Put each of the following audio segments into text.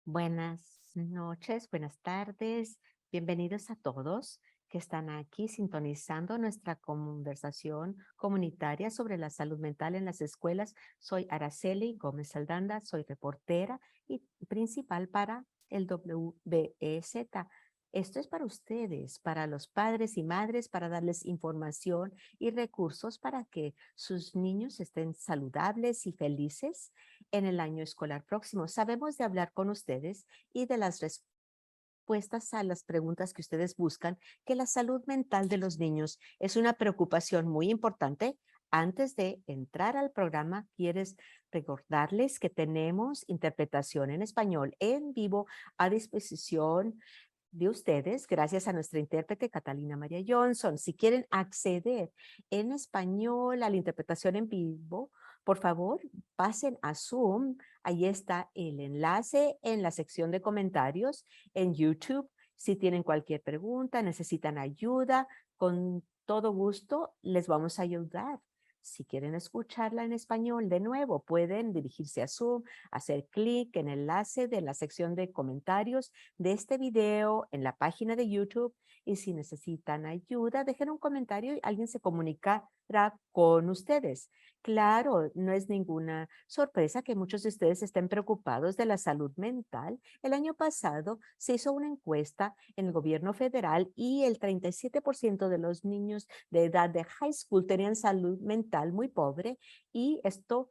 Buenas noches, buenas tardes. Bienvenidos a todos que están aquí sintonizando nuestra conversación comunitaria sobre la salud mental en las escuelas. Soy Araceli Gómez Aldanda, soy reportera y principal para el WBEZ. Esto es para ustedes, para los padres y madres, para darles información y recursos para que sus niños estén saludables y felices en el año escolar próximo. Sabemos de hablar con ustedes y de las respuestas a las preguntas que ustedes buscan, que la salud mental de los niños es una preocupación muy importante. Antes de entrar al programa, quieres recordarles que tenemos interpretación en español en vivo a disposición de ustedes, gracias a nuestra intérprete Catalina María Johnson. Si quieren acceder en español a la interpretación en vivo, por favor, pasen a Zoom. Ahí está el enlace en la sección de comentarios en YouTube. Si tienen cualquier pregunta, necesitan ayuda, con todo gusto les vamos a ayudar. Si quieren escucharla en español de nuevo, pueden dirigirse a Zoom, hacer clic en el enlace de la sección de comentarios de este video en la página de YouTube, y si necesitan ayuda, dejen un comentario y alguien se comunicará con ustedes. Claro, no es ninguna sorpresa que muchos de ustedes estén preocupados de la salud mental. El año pasado se hizo una encuesta en el gobierno federal y el 37% de los niños de edad de high school tenían salud mental muy pobre, y esto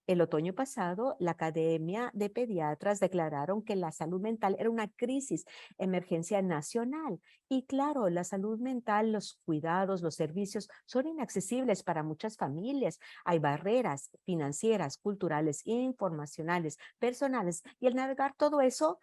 el otoño pasado, la Academia de Pediatras declararon que la salud mental era una crisis, emergencia nacional. Y claro, la salud mental, los cuidados, los servicios son inaccesibles para muchas familias. Hay barreras financieras, culturales, informacionales, personales, y el navegar todo eso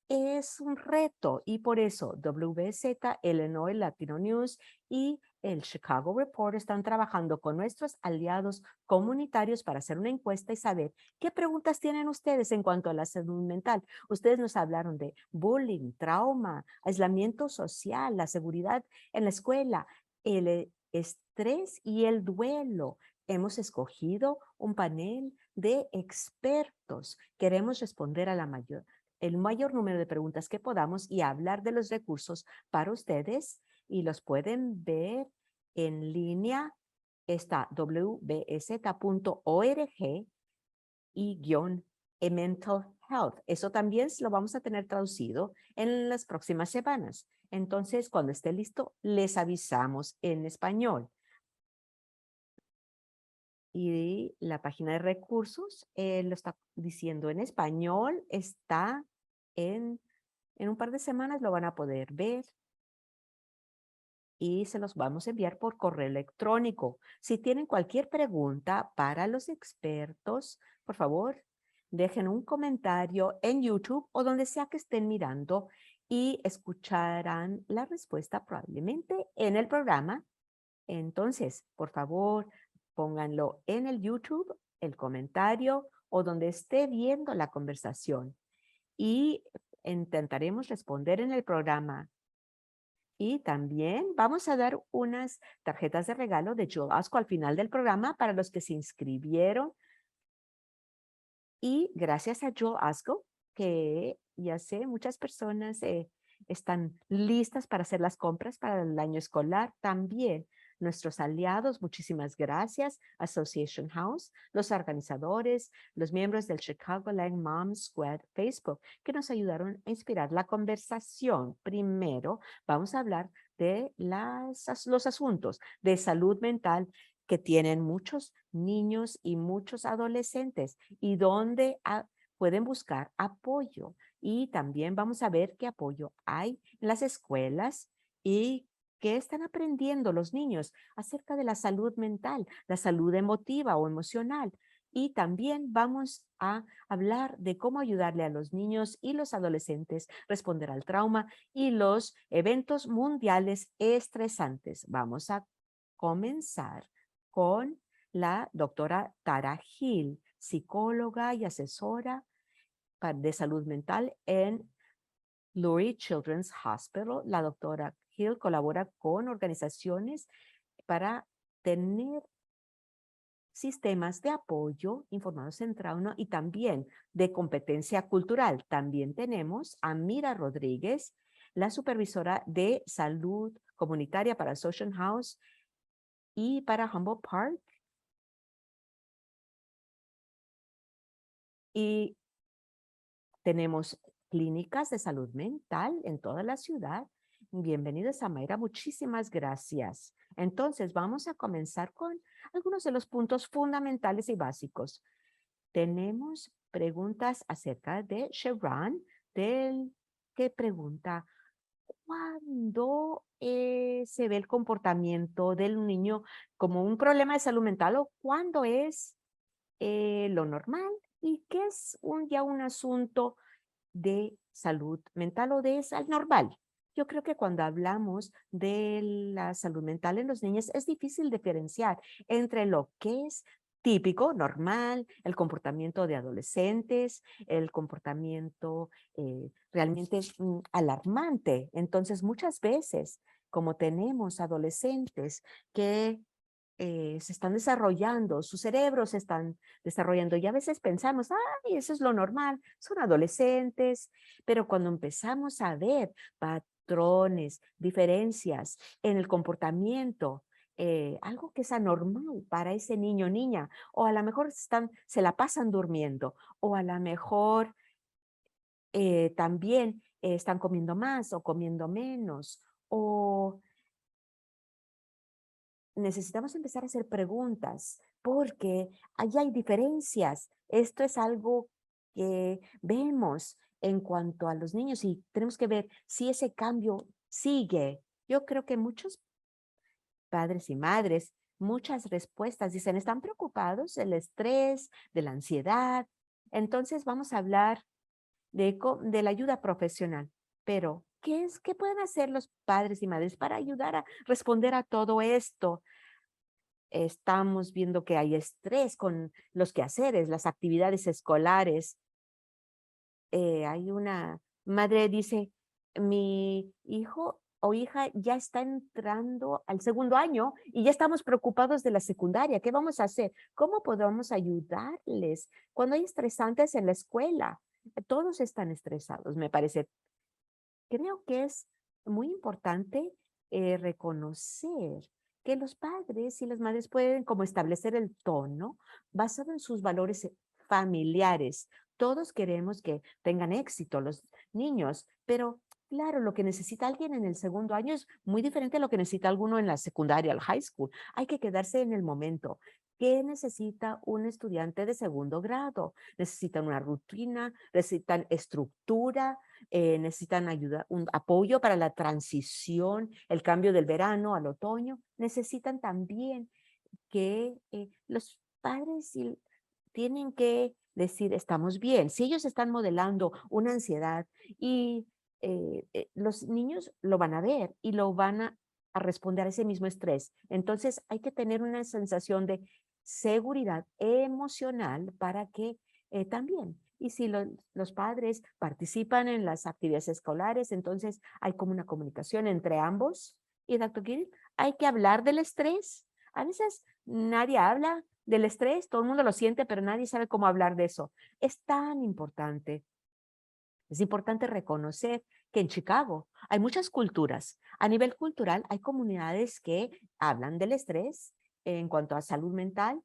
es un reto, y por eso WZ, Illinois Latino News y el Chicago Report están trabajando con nuestros aliados comunitarios para hacer una encuesta y saber qué preguntas tienen ustedes en cuanto a la salud mental. Ustedes nos hablaron de bullying, trauma, aislamiento social, la seguridad en la escuela, el estrés y el duelo. Hemos escogido un panel de expertos. Queremos responder a el mayor número de preguntas que podamos y hablar de los recursos para ustedes, y los pueden ver en línea. Está wbz.org y guión mental health. Eso también lo vamos a tener traducido en las próximas semanas. Entonces, cuando esté listo, les avisamos en español. Y la página de recursos lo está diciendo en español, está en un par de semanas lo van a poder ver y se los vamos a enviar por correo electrónico. Si tienen cualquier pregunta para los expertos, por favor, dejen un comentario en YouTube o donde sea que estén mirando, y escucharán la respuesta probablemente en el programa. Entonces, por favor, pónganlo en el YouTube, el comentario o donde esté viendo la conversación, y intentaremos responder en el programa. Y también vamos a dar unas tarjetas de regalo de Joel Osco al final del programa para los que se inscribieron. Y gracias a Joel Osco, que ya sé, muchas personas están listas para hacer las compras para el año escolar. También nuestros aliados, muchísimas gracias, Association House, los organizadores, los miembros del Chicago Lang Mom Squad Facebook, que nos ayudaron a inspirar la conversación. Primero, vamos a hablar de los asuntos de salud mental que tienen muchos niños y muchos adolescentes, y donde pueden buscar apoyo. Y también vamos a ver qué apoyo hay en las escuelas y qué están aprendiendo los niños acerca de la salud mental, la salud emotiva o emocional. Y también vamos a hablar de cómo ayudarle a los niños y los adolescentes a responder al trauma y los eventos mundiales estresantes. Vamos a comenzar con la doctora Tara Hill, psicóloga y asesora de salud mental en Lurie Children's Hospital. La doctora Hill colabora con organizaciones para tener sistemas de apoyo informados entre uno y también de competencia cultural. También tenemos a Mira Rodríguez, la supervisora de salud comunitaria para Social House y para Humboldt Park. Y tenemos clínicas de salud mental en toda la ciudad. Bienvenidos a Mayra, muchísimas gracias. Entonces, vamos a comenzar con algunos de los puntos fundamentales y básicos. Tenemos preguntas acerca de Chevron, que pregunta, ¿cuándo se ve el comportamiento del niño como un problema de salud mental o cuándo es lo normal y qué es ya un asunto de salud mental o de salud normal? Yo creo que cuando hablamos de la salud mental en los niños es difícil diferenciar entre lo que es típico, normal, el comportamiento de adolescentes, el comportamiento realmente alarmante. Entonces, muchas veces, como tenemos adolescentes que se están desarrollando, sus cerebros se están desarrollando y a veces pensamos, ay, eso es lo normal, son adolescentes, pero cuando empezamos a ver patrones, diferencias en el comportamiento, algo que es anormal para ese niño o niña, o a lo mejor se la pasan durmiendo, o a lo mejor también están comiendo más o comiendo menos, o necesitamos empezar a hacer preguntas porque allá hay diferencias. Esto es algo que vemos en cuanto a los niños y tenemos que ver si ese cambio sigue. Yo creo que muchos padres y madres, muchas respuestas dicen, están preocupados del estrés, de la ansiedad. Entonces vamos a hablar de la ayuda profesional. Pero, ¿qué pueden hacer los padres y madres para ayudar a responder a todo esto? Estamos viendo que hay estrés con los quehaceres, las actividades escolares. Hay una madre dice, mi hijo o hija ya está entrando al segundo año y ya estamos preocupados de la secundaria. ¿Qué vamos a hacer? ¿Cómo podemos ayudarles cuando hay estresantes en la escuela? Todos están estresados, me parece. Creo que es muy importante reconocer que los padres y las madres pueden como establecer el tono basado en sus valores familiares. Todos queremos que tengan éxito los niños, pero claro, lo que necesita alguien en el segundo año es muy diferente a lo que necesita alguno en la secundaria, el high school. Hay que quedarse en el momento. ¿Qué necesita un estudiante de segundo grado? Necesitan una rutina, necesitan estructura, necesitan ayuda, un apoyo para la transición, el cambio del verano al otoño. Necesitan también que los padres tienen que decir, estamos bien. Si ellos están modelando una ansiedad y los niños lo van a ver y lo van a responder a ese mismo estrés. Entonces hay que tener una sensación de seguridad emocional para que también. Y si los padres participan en las actividades escolares, entonces hay como una comunicación entre ambos. Y doctor Gil, hay que hablar del estrés. A veces nadie habla del estrés, todo el mundo lo siente, pero nadie sabe cómo hablar de eso. Es tan importante. Es importante reconocer que en Chicago hay muchas culturas. A nivel cultural hay comunidades que hablan del estrés en cuanto a salud mental.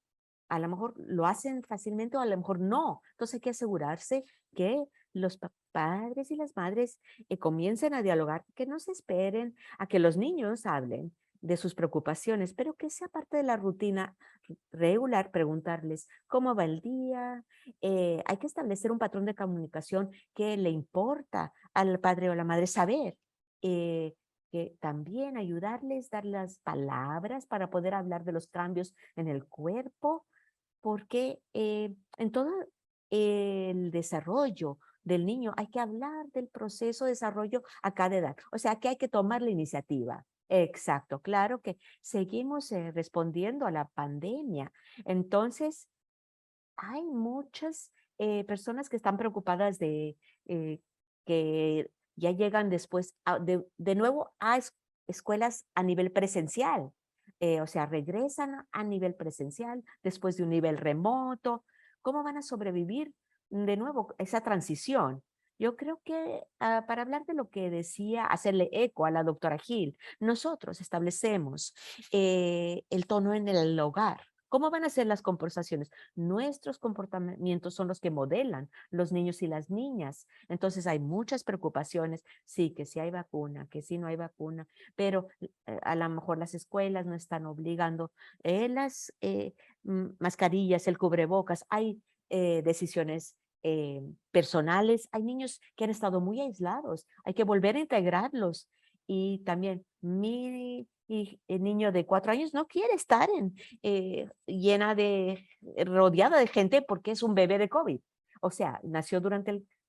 A lo mejor lo hacen fácilmente o a lo mejor no. Entonces hay que asegurarse que los padres y las madres comiencen a dialogar, que no se esperen a que los niños hablen de sus preocupaciones, pero que sea parte de la rutina regular, preguntarles cómo va el día. Hay que establecer un patrón de comunicación que le importa al padre o la madre saber, que también ayudarles, dar las palabras para poder hablar de los cambios en el cuerpo, porque en todo el desarrollo del niño hay que hablar del proceso de desarrollo a cada edad. O sea, que hay que tomar la iniciativa. Exacto, claro que seguimos respondiendo a la pandemia. Entonces, hay muchas personas que están preocupadas de que ya llegan después de nuevo a escuelas a nivel presencial. o sea, regresan a nivel presencial después de un nivel remoto. ¿Cómo van a sobrevivir de nuevo esa transición? Yo creo que para hablar de lo que decía, hacerle eco a la doctora Gil, nosotros establecemos el tono en el hogar. ¿Cómo van a ser las conversaciones? Nuestros comportamientos son los que modelan los niños y las niñas. Entonces hay muchas preocupaciones. Sí, que si hay vacuna, que si no hay vacuna, pero a lo mejor las escuelas no están obligando las mascarillas, el cubrebocas. Hay decisiones personales. Hay niños que han estado muy aislados. Hay que volver a integrarlos. Y también el niño de 4 años no quiere estar rodeada de gente porque es un bebé de COVID. O sea,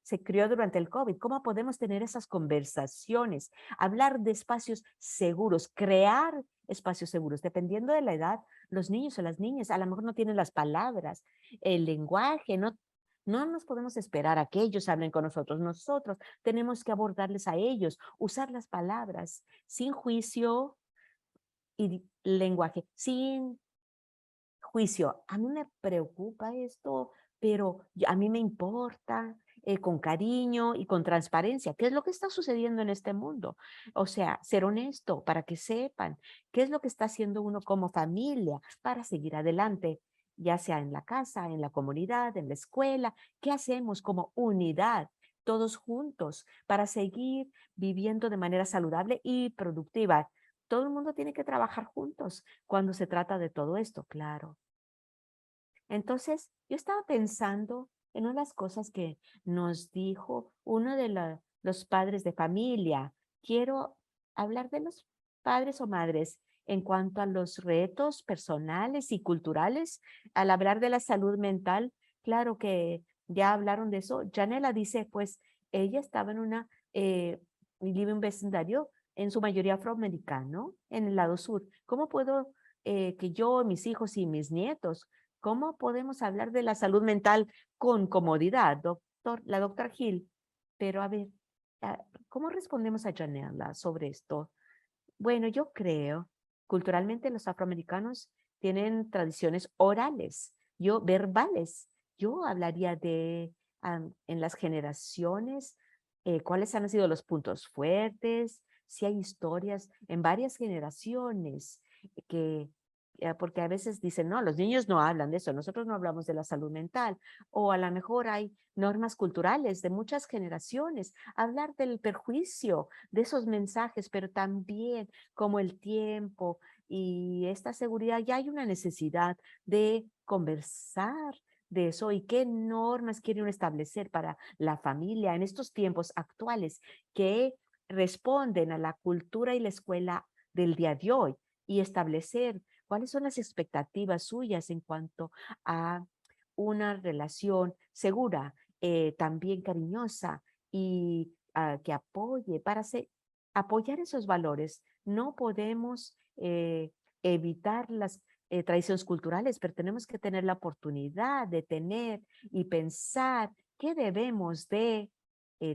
se crió durante el COVID. ¿Cómo podemos tener esas conversaciones? Hablar de espacios seguros, crear espacios seguros. Dependiendo de la edad, los niños o las niñas a lo mejor no tienen las palabras, el lenguaje, no nos podemos esperar a que ellos hablen con nosotros. Nosotros tenemos que abordarles a ellos, usar las palabras sin juicio y lenguaje, sin juicio. A mí me preocupa esto, pero a mí me importa con cariño y con transparencia. ¿Qué es lo que está sucediendo en este mundo? O sea, ser honesto para que sepan qué es lo que está haciendo uno como familia para seguir adelante, ya sea en la casa, en la comunidad, en la escuela. ¿Qué hacemos como unidad? Todos juntos para seguir viviendo de manera saludable y productiva. Todo el mundo tiene que trabajar juntos cuando se trata de todo esto, claro. Entonces, yo estaba pensando en unas cosas que nos dijo uno de los padres de familia. Quiero hablar de los padres o madres en cuanto a los retos personales y culturales. Al hablar de la salud mental, claro que ya hablaron de eso. Janela dice, pues, ella estaba en vive en un vecindario en su mayoría afroamericano, en el lado sur. ¿Cómo puedo que yo, mis hijos y mis nietos ¿cómo podemos hablar de la salud mental con comodidad, la doctora Gil? Pero a ver, ah, ¿cómo respondemos a Janela sobre esto? Bueno, yo creo, culturalmente los afroamericanos tienen tradiciones orales, verbales. Yo hablaría en las generaciones, cuáles han sido los puntos fuertes, si hay historias en varias generaciones que porque a veces dicen, no, los niños no hablan de eso, nosotros no hablamos de la salud mental, o a lo mejor hay normas culturales de muchas generaciones, hablar del perjuicio de esos mensajes, pero también como el tiempo y esta seguridad, ya hay una necesidad de conversar de eso y qué normas quiere uno establecer para la familia en estos tiempos actuales que responden a la cultura y la escuela del día de hoy y establecer cuáles son las expectativas suyas en cuanto a una relación segura, también cariñosa y que apoye apoyar esos valores. No podemos evitar las tradiciones culturales, pero tenemos que tener la oportunidad de tener y pensar qué debemos de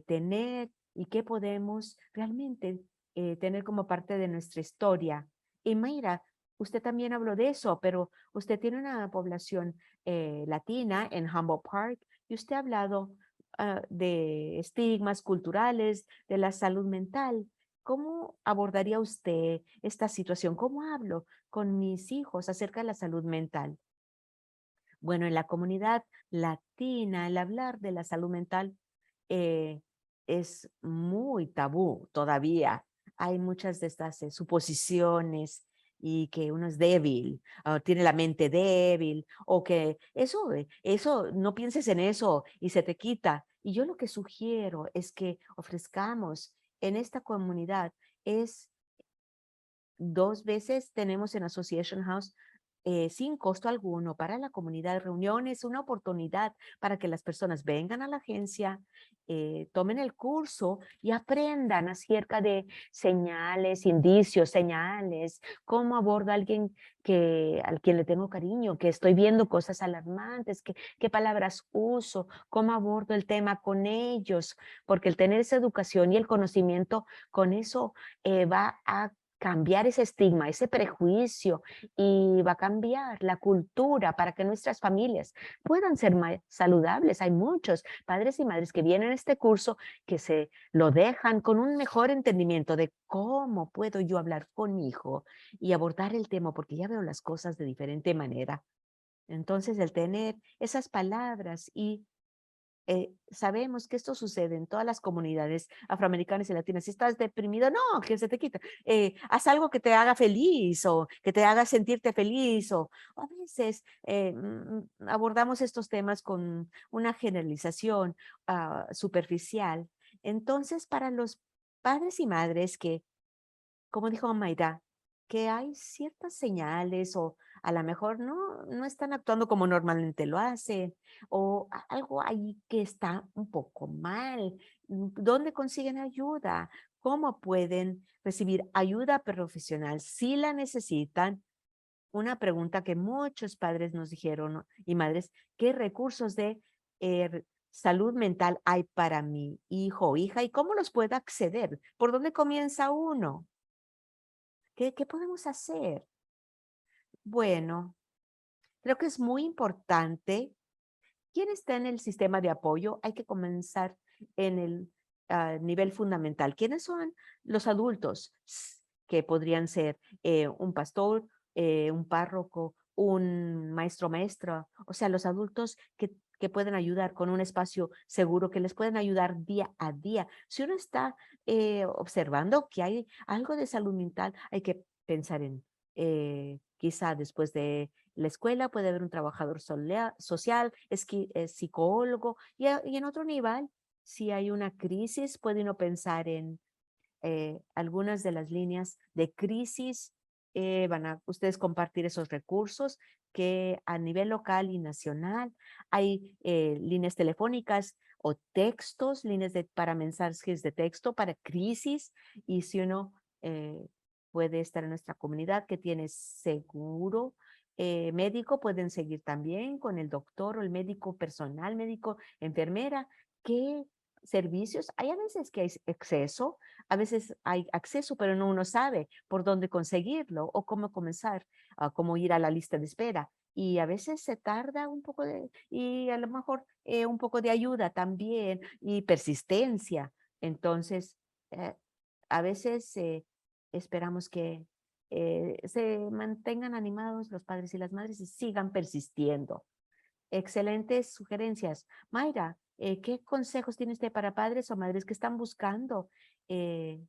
tener y qué podemos realmente tener como parte de nuestra historia. Y Mayra, usted también habló de eso, pero usted tiene una población latina en Humboldt Park y usted ha hablado de estigmas culturales, de la salud mental. ¿Cómo abordaría usted esta situación? ¿Cómo hablo con mis hijos acerca de la salud mental? Bueno, en la comunidad latina, el hablar de la salud mental eh, es muy tabú todavía. Hay muchas de estas suposiciones y que uno es débil, tiene la mente débil, o que eso, no pienses en eso y se te quita. Y yo lo que sugiero es que ofrezcamos en esta comunidad es 2 veces tenemos en Association House sin costo alguno para la comunidad reuniones, una oportunidad para que las personas vengan a la agencia, tomen el curso y aprendan acerca de señales, indicios, señales, cómo aborda a alguien al quien le tengo cariño, que estoy viendo cosas alarmantes, qué palabras uso, cómo abordo el tema con ellos, porque el tener esa educación y el conocimiento con eso va a cambiar ese estigma, ese prejuicio y va a cambiar la cultura para que nuestras familias puedan ser más saludables. Hay muchos padres y madres que vienen a este curso que se lo dejan con un mejor entendimiento de cómo puedo yo hablar con mi hijo y abordar el tema porque ya veo las cosas de diferente manera. Entonces, el tener esas palabras y sabemos que esto sucede en todas las comunidades afroamericanas y latinas. Si estás deprimido, no, que se te quita. Haz algo que te haga feliz o que te haga sentirte feliz. O a veces abordamos estos temas con una generalización superficial. Entonces, para los padres y madres que como dijo Mayra, que hay ciertas señales o a lo mejor no están actuando como normalmente lo hacen o algo ahí que está un poco mal. ¿Dónde consiguen ayuda? ¿Cómo pueden recibir ayuda profesional si la necesitan? Una pregunta que muchos padres nos dijeron y madres, ¿qué recursos de salud mental hay para mi hijo o hija y cómo los puedo acceder? ¿Por dónde comienza uno? ¿Qué podemos hacer? Bueno, creo que es muy importante. ¿Quién está en el sistema de apoyo? Hay que comenzar en el nivel fundamental. ¿Quiénes son los adultos? Que podrían ser un pastor, un párroco, un maestro maestra, o sea, los adultos que pueden ayudar con un espacio seguro, que les pueden ayudar día a día. Si uno está observando que hay algo de salud mental, hay que pensar en quizá después de la escuela puede haber un trabajador social, psicólogo, y en otro nivel, si hay una crisis, puede uno pensar en algunas de las líneas de crisis. Van a ustedes compartir esos recursos que a nivel local y nacional hay líneas telefónicas o textos, para mensajes de texto para crisis, y si uno puede estar en nuestra comunidad que tiene seguro médico, pueden seguir también con el doctor o el médico personal, médico, enfermera. ¿Qué servicios? Hay a veces que hay exceso, a veces hay acceso, pero no uno sabe por dónde conseguirlo o cómo comenzar, cómo ir a la lista de espera. Y a veces se tarda un poco y a lo mejor un poco de ayuda también y persistencia. Entonces, eh, a veces esperamos que se mantengan animados los padres y las madres y sigan persistiendo. Excelentes sugerencias. Mayra, ¿qué consejos tiene usted para padres o madres que están buscando eh,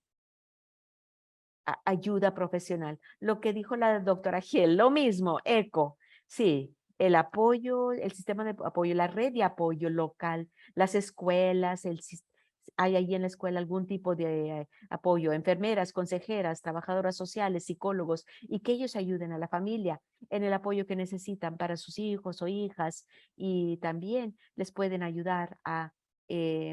ayuda profesional? Lo que dijo la doctora Giel, lo mismo, eco. Sí, el apoyo, el sistema de apoyo, la red de apoyo local, las escuelas, hay ahí en la escuela algún tipo de apoyo, enfermeras, consejeras, trabajadoras sociales, psicólogos, y que ellos ayuden a la familia en el apoyo que necesitan para sus hijos o hijas, y también les pueden ayudar a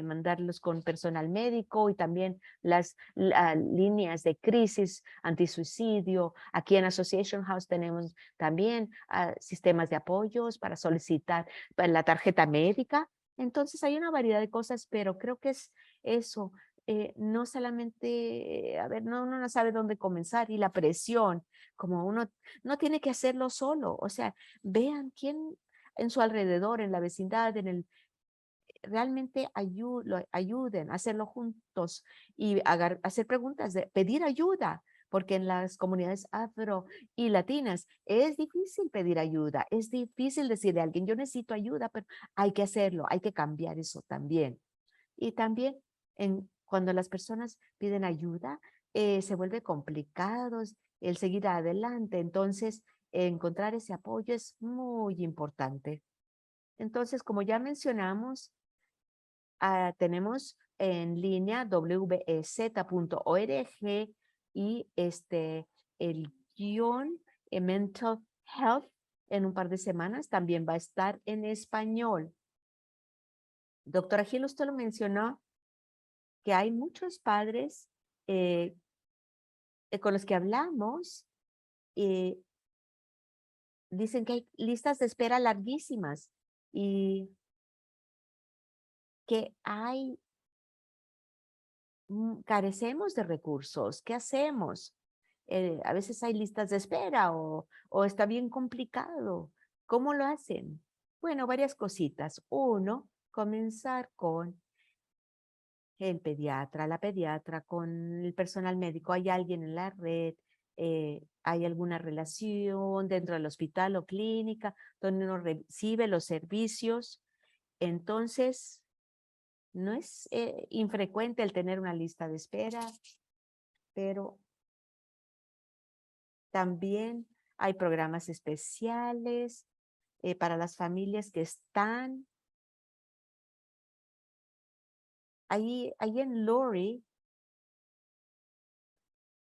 mandarlos con personal médico y también las líneas de crisis, antisuicidio. Aquí en Association House tenemos también sistemas de apoyos para solicitar para la tarjeta médica. Entonces hay una variedad de cosas, pero creo que es eso. No solamente, a ver, uno no sabe dónde comenzar y la presión, como uno no tiene que hacerlo solo. O sea, vean quién en su alrededor, en la vecindad, realmente ayuden a hacerlo juntos y hacer preguntas, pedir ayuda, porque en las comunidades afro y latinas es difícil pedir ayuda, es difícil decirle a alguien, yo necesito ayuda, pero hay que hacerlo, hay que cambiar eso también. Y también cuando las personas piden ayuda, se vuelve complicado el seguir adelante, entonces encontrar ese apoyo es muy importante. Entonces, como ya mencionamos, tenemos en línea wbz.org y el guión Mental Health en un par de semanas también va a estar en español. Doctora Gil, usted lo mencionó, que hay muchos padres eh, con los que hablamos y dicen que hay listas de espera larguísimas y que carecemos de recursos. ¿Qué hacemos? A veces hay listas de espera o está bien complicado. ¿Cómo lo hacen? Bueno, varias cositas. Uno, comenzar con el pediatra, la pediatra, con el personal médico. ¿Hay alguien en la red? ¿Hay alguna relación dentro del hospital o clínica donde uno recibe los servicios? Entonces, no es infrecuente el tener una lista de espera, pero también hay programas especiales para las familias que están ahí en Lori.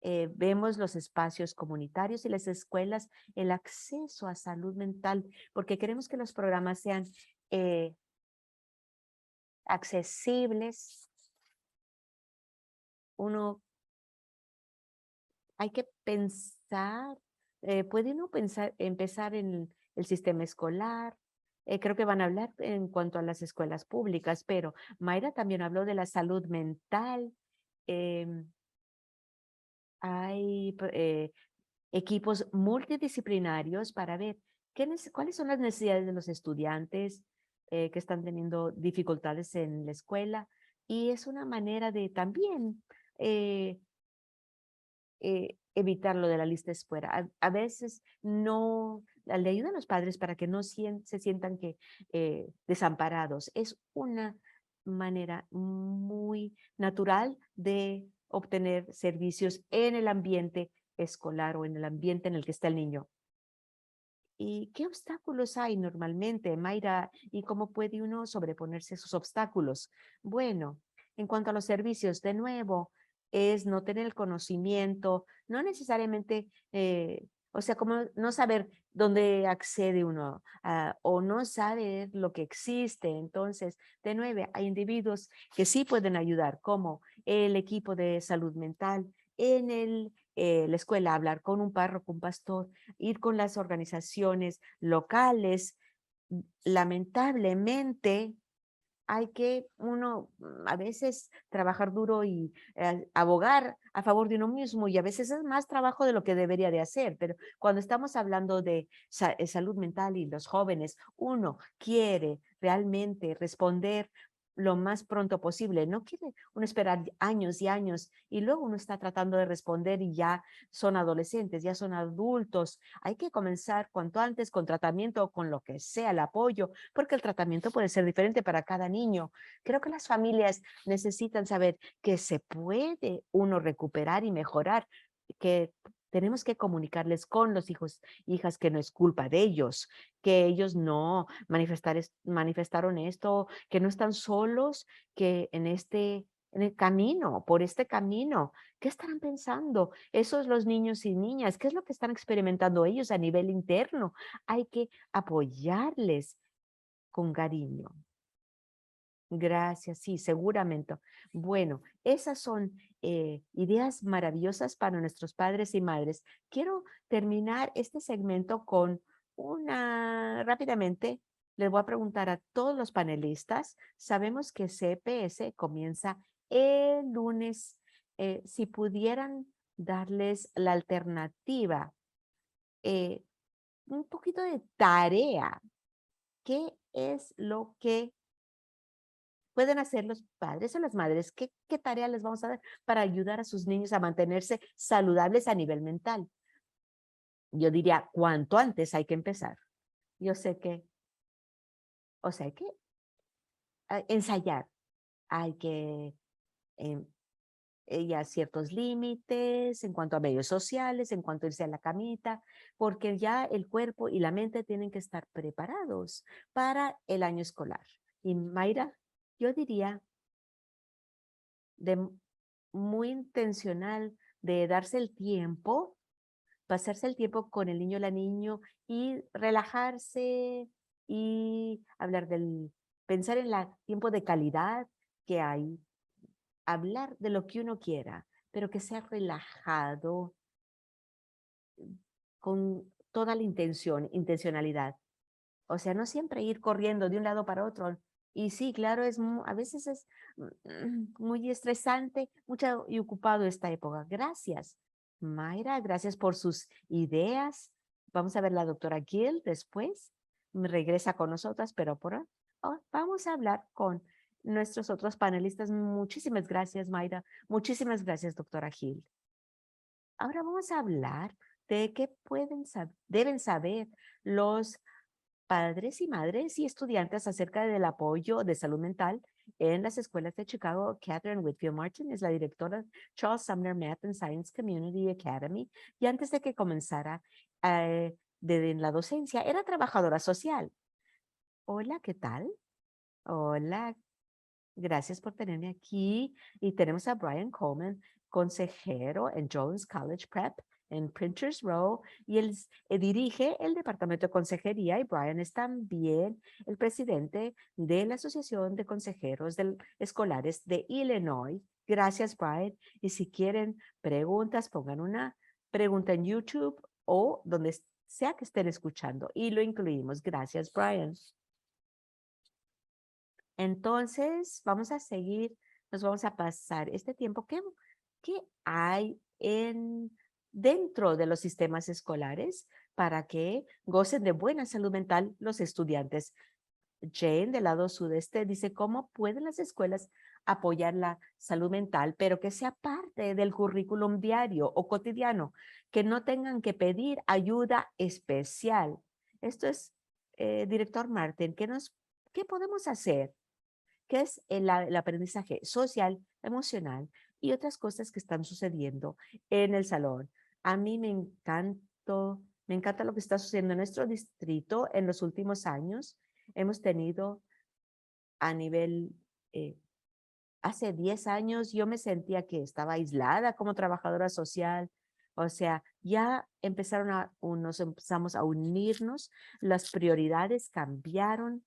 Vemos los espacios comunitarios y las escuelas, el acceso a salud mental, porque queremos que los programas sean accesibles. Uno, hay que pensar, puede uno empezar en el sistema escolar. Creo que van a hablar en cuanto a las escuelas públicas, pero Mayra también habló de la salud mental. em, Hay equipos multidisciplinarios para ver cuáles son las necesidades de los estudiantes que están teniendo dificultades en la escuela. Y es una manera de también eh, evitar lo de la lista de espera. A veces no le ayudan a los padres para que no se sientan desamparados. Es una manera muy natural de obtener servicios en el ambiente escolar o en el ambiente en el que está el niño. ¿Y qué obstáculos hay normalmente, Mayra? ¿Y cómo puede uno sobreponerse a esos obstáculos? Bueno, en cuanto a los servicios, de nuevo, es no tener el conocimiento, no necesariamente, o sea, como no saber dónde accede uno o no saber lo que existe. Entonces, de nuevo, hay individuos que sí pueden ayudar, como el equipo de salud mental en la escuela, hablar con un párroco, un pastor, ir con las organizaciones locales. Lamentablemente, hay que a veces trabajar duro y abogar a favor de uno mismo, y a veces es más trabajo de lo que debería de hacer, pero cuando estamos hablando de salud mental y los jóvenes, uno quiere realmente responder lo más pronto posible. No quiere uno esperar años y años y luego uno está tratando de responder y ya son adolescentes, ya son adultos. Hay que comenzar cuanto antes con tratamiento o con lo que sea, el apoyo, porque el tratamiento puede ser diferente para cada niño. Creo que las familias necesitan saber que se puede uno recuperar y mejorar, que tenemos que comunicarles con los hijos, hijas, que no es culpa de ellos, que ellos no manifestaron esto, que no están solos, que en el camino, por este camino, ¿qué estarán pensando? Esos los niños y niñas, ¿qué es lo que están experimentando ellos a nivel interno? Hay que apoyarles con cariño. Gracias, sí, seguramente. Bueno, esas son ideas maravillosas para nuestros padres y madres. Quiero terminar este segmento con rápidamente, les voy a preguntar a todos los panelistas. Sabemos que CPS comienza el lunes. Si pudieran darles la alternativa, eh, un poquito de tarea, ¿qué es lo que pueden hacer los padres o las madres? ¿Qué tarea les vamos a dar para ayudar a sus niños a mantenerse saludables a nivel mental? Yo diría, cuanto antes hay que empezar. Yo sé que, o sea, hay que ensayar, hay que em, ya ciertos límites en cuanto a medios sociales, en cuanto a irse a la camita, porque ya el cuerpo y la mente tienen que estar preparados para el año escolar. Y Mayra, yo diría de muy intencional de darse el tiempo, pasarse el tiempo con el niño o la niña y relajarse y pensar en el tiempo de calidad que hay, hablar de lo que uno quiera, pero que sea relajado, con toda la intencionalidad. O sea, no siempre ir corriendo de un lado para otro. Y sí, claro, a veces es muy estresante, mucho y ocupado esta época. Gracias. Mayra, gracias por sus ideas. Vamos a ver la doctora Gill después. Regresa con nosotras, pero vamos a hablar con nuestros otros panelistas. Muchísimas gracias, Mayra. Muchísimas gracias, doctora Gill. Ahora vamos a hablar de qué deben saber los padres y madres y estudiantes acerca del apoyo de salud mental en las escuelas de Chicago. Catherine Whitfield Martin es la directora Charles Sumner Math and Science Community Academy, y antes de que comenzara en la docencia, era trabajadora social. Hola, ¿qué tal? Hola, gracias por tenerme aquí. Y tenemos a Brian Coleman, consejero en Jones College Prep en Printers Row, y él dirige el departamento de consejería, y Brian es también el presidente de la Asociación de Consejeros Escolares de Illinois. Gracias, Brian. Y si quieren preguntas, pongan una pregunta en YouTube o donde sea que estén escuchando y lo incluimos. Gracias, Brian. Entonces, vamos a seguir, nos vamos a pasar este tiempo. ¿Qué hay dentro de los sistemas escolares para que gocen de buena salud mental los estudiantes? Jane, del lado sudeste, dice, ¿cómo pueden las escuelas apoyar la salud mental, pero que sea parte del currículum diario o cotidiano, que no tengan que pedir ayuda especial? Esto es, director Martin, ¿qué podemos hacer? ¿Qué es el aprendizaje social, emocional y otras cosas que están sucediendo en el salón? A mí me encanta lo que está sucediendo en nuestro distrito en los últimos años. Hemos tenido a nivel, hace 10 años yo me sentía que estaba aislada como trabajadora social. O sea, ya nos empezamos a unirnos, las prioridades cambiaron.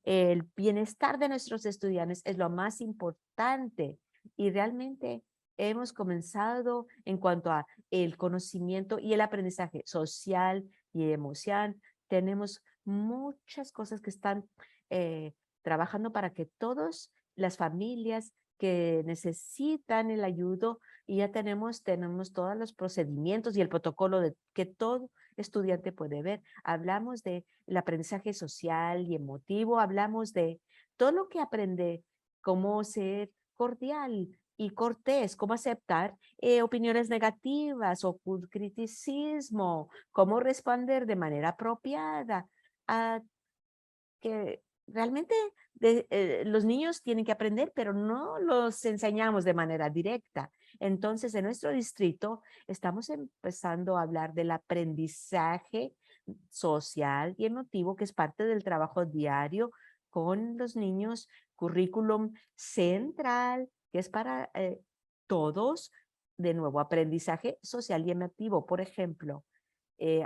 El bienestar de nuestros estudiantes es lo más importante, y realmente hemos comenzado en cuanto a el conocimiento y el aprendizaje social y emocional. Tenemos muchas cosas que están eh, trabajando para que todas las familias que necesitan el ayudo, y ya tenemos todos los procedimientos y el protocolo de que todo estudiante puede ver. Hablamos de el aprendizaje social y emotivo, hablamos de todo lo que aprende, cómo ser cordial y cortés, cómo aceptar opiniones negativas o criticismo, cómo responder de manera apropiada, a que realmente los niños tienen que aprender, pero no los enseñamos de manera directa. Entonces, en nuestro distrito estamos empezando a hablar del aprendizaje social y emotivo, que es parte del trabajo diario con los niños, currículum central, que es para todos. De nuevo, aprendizaje social y emotivo. Por ejemplo,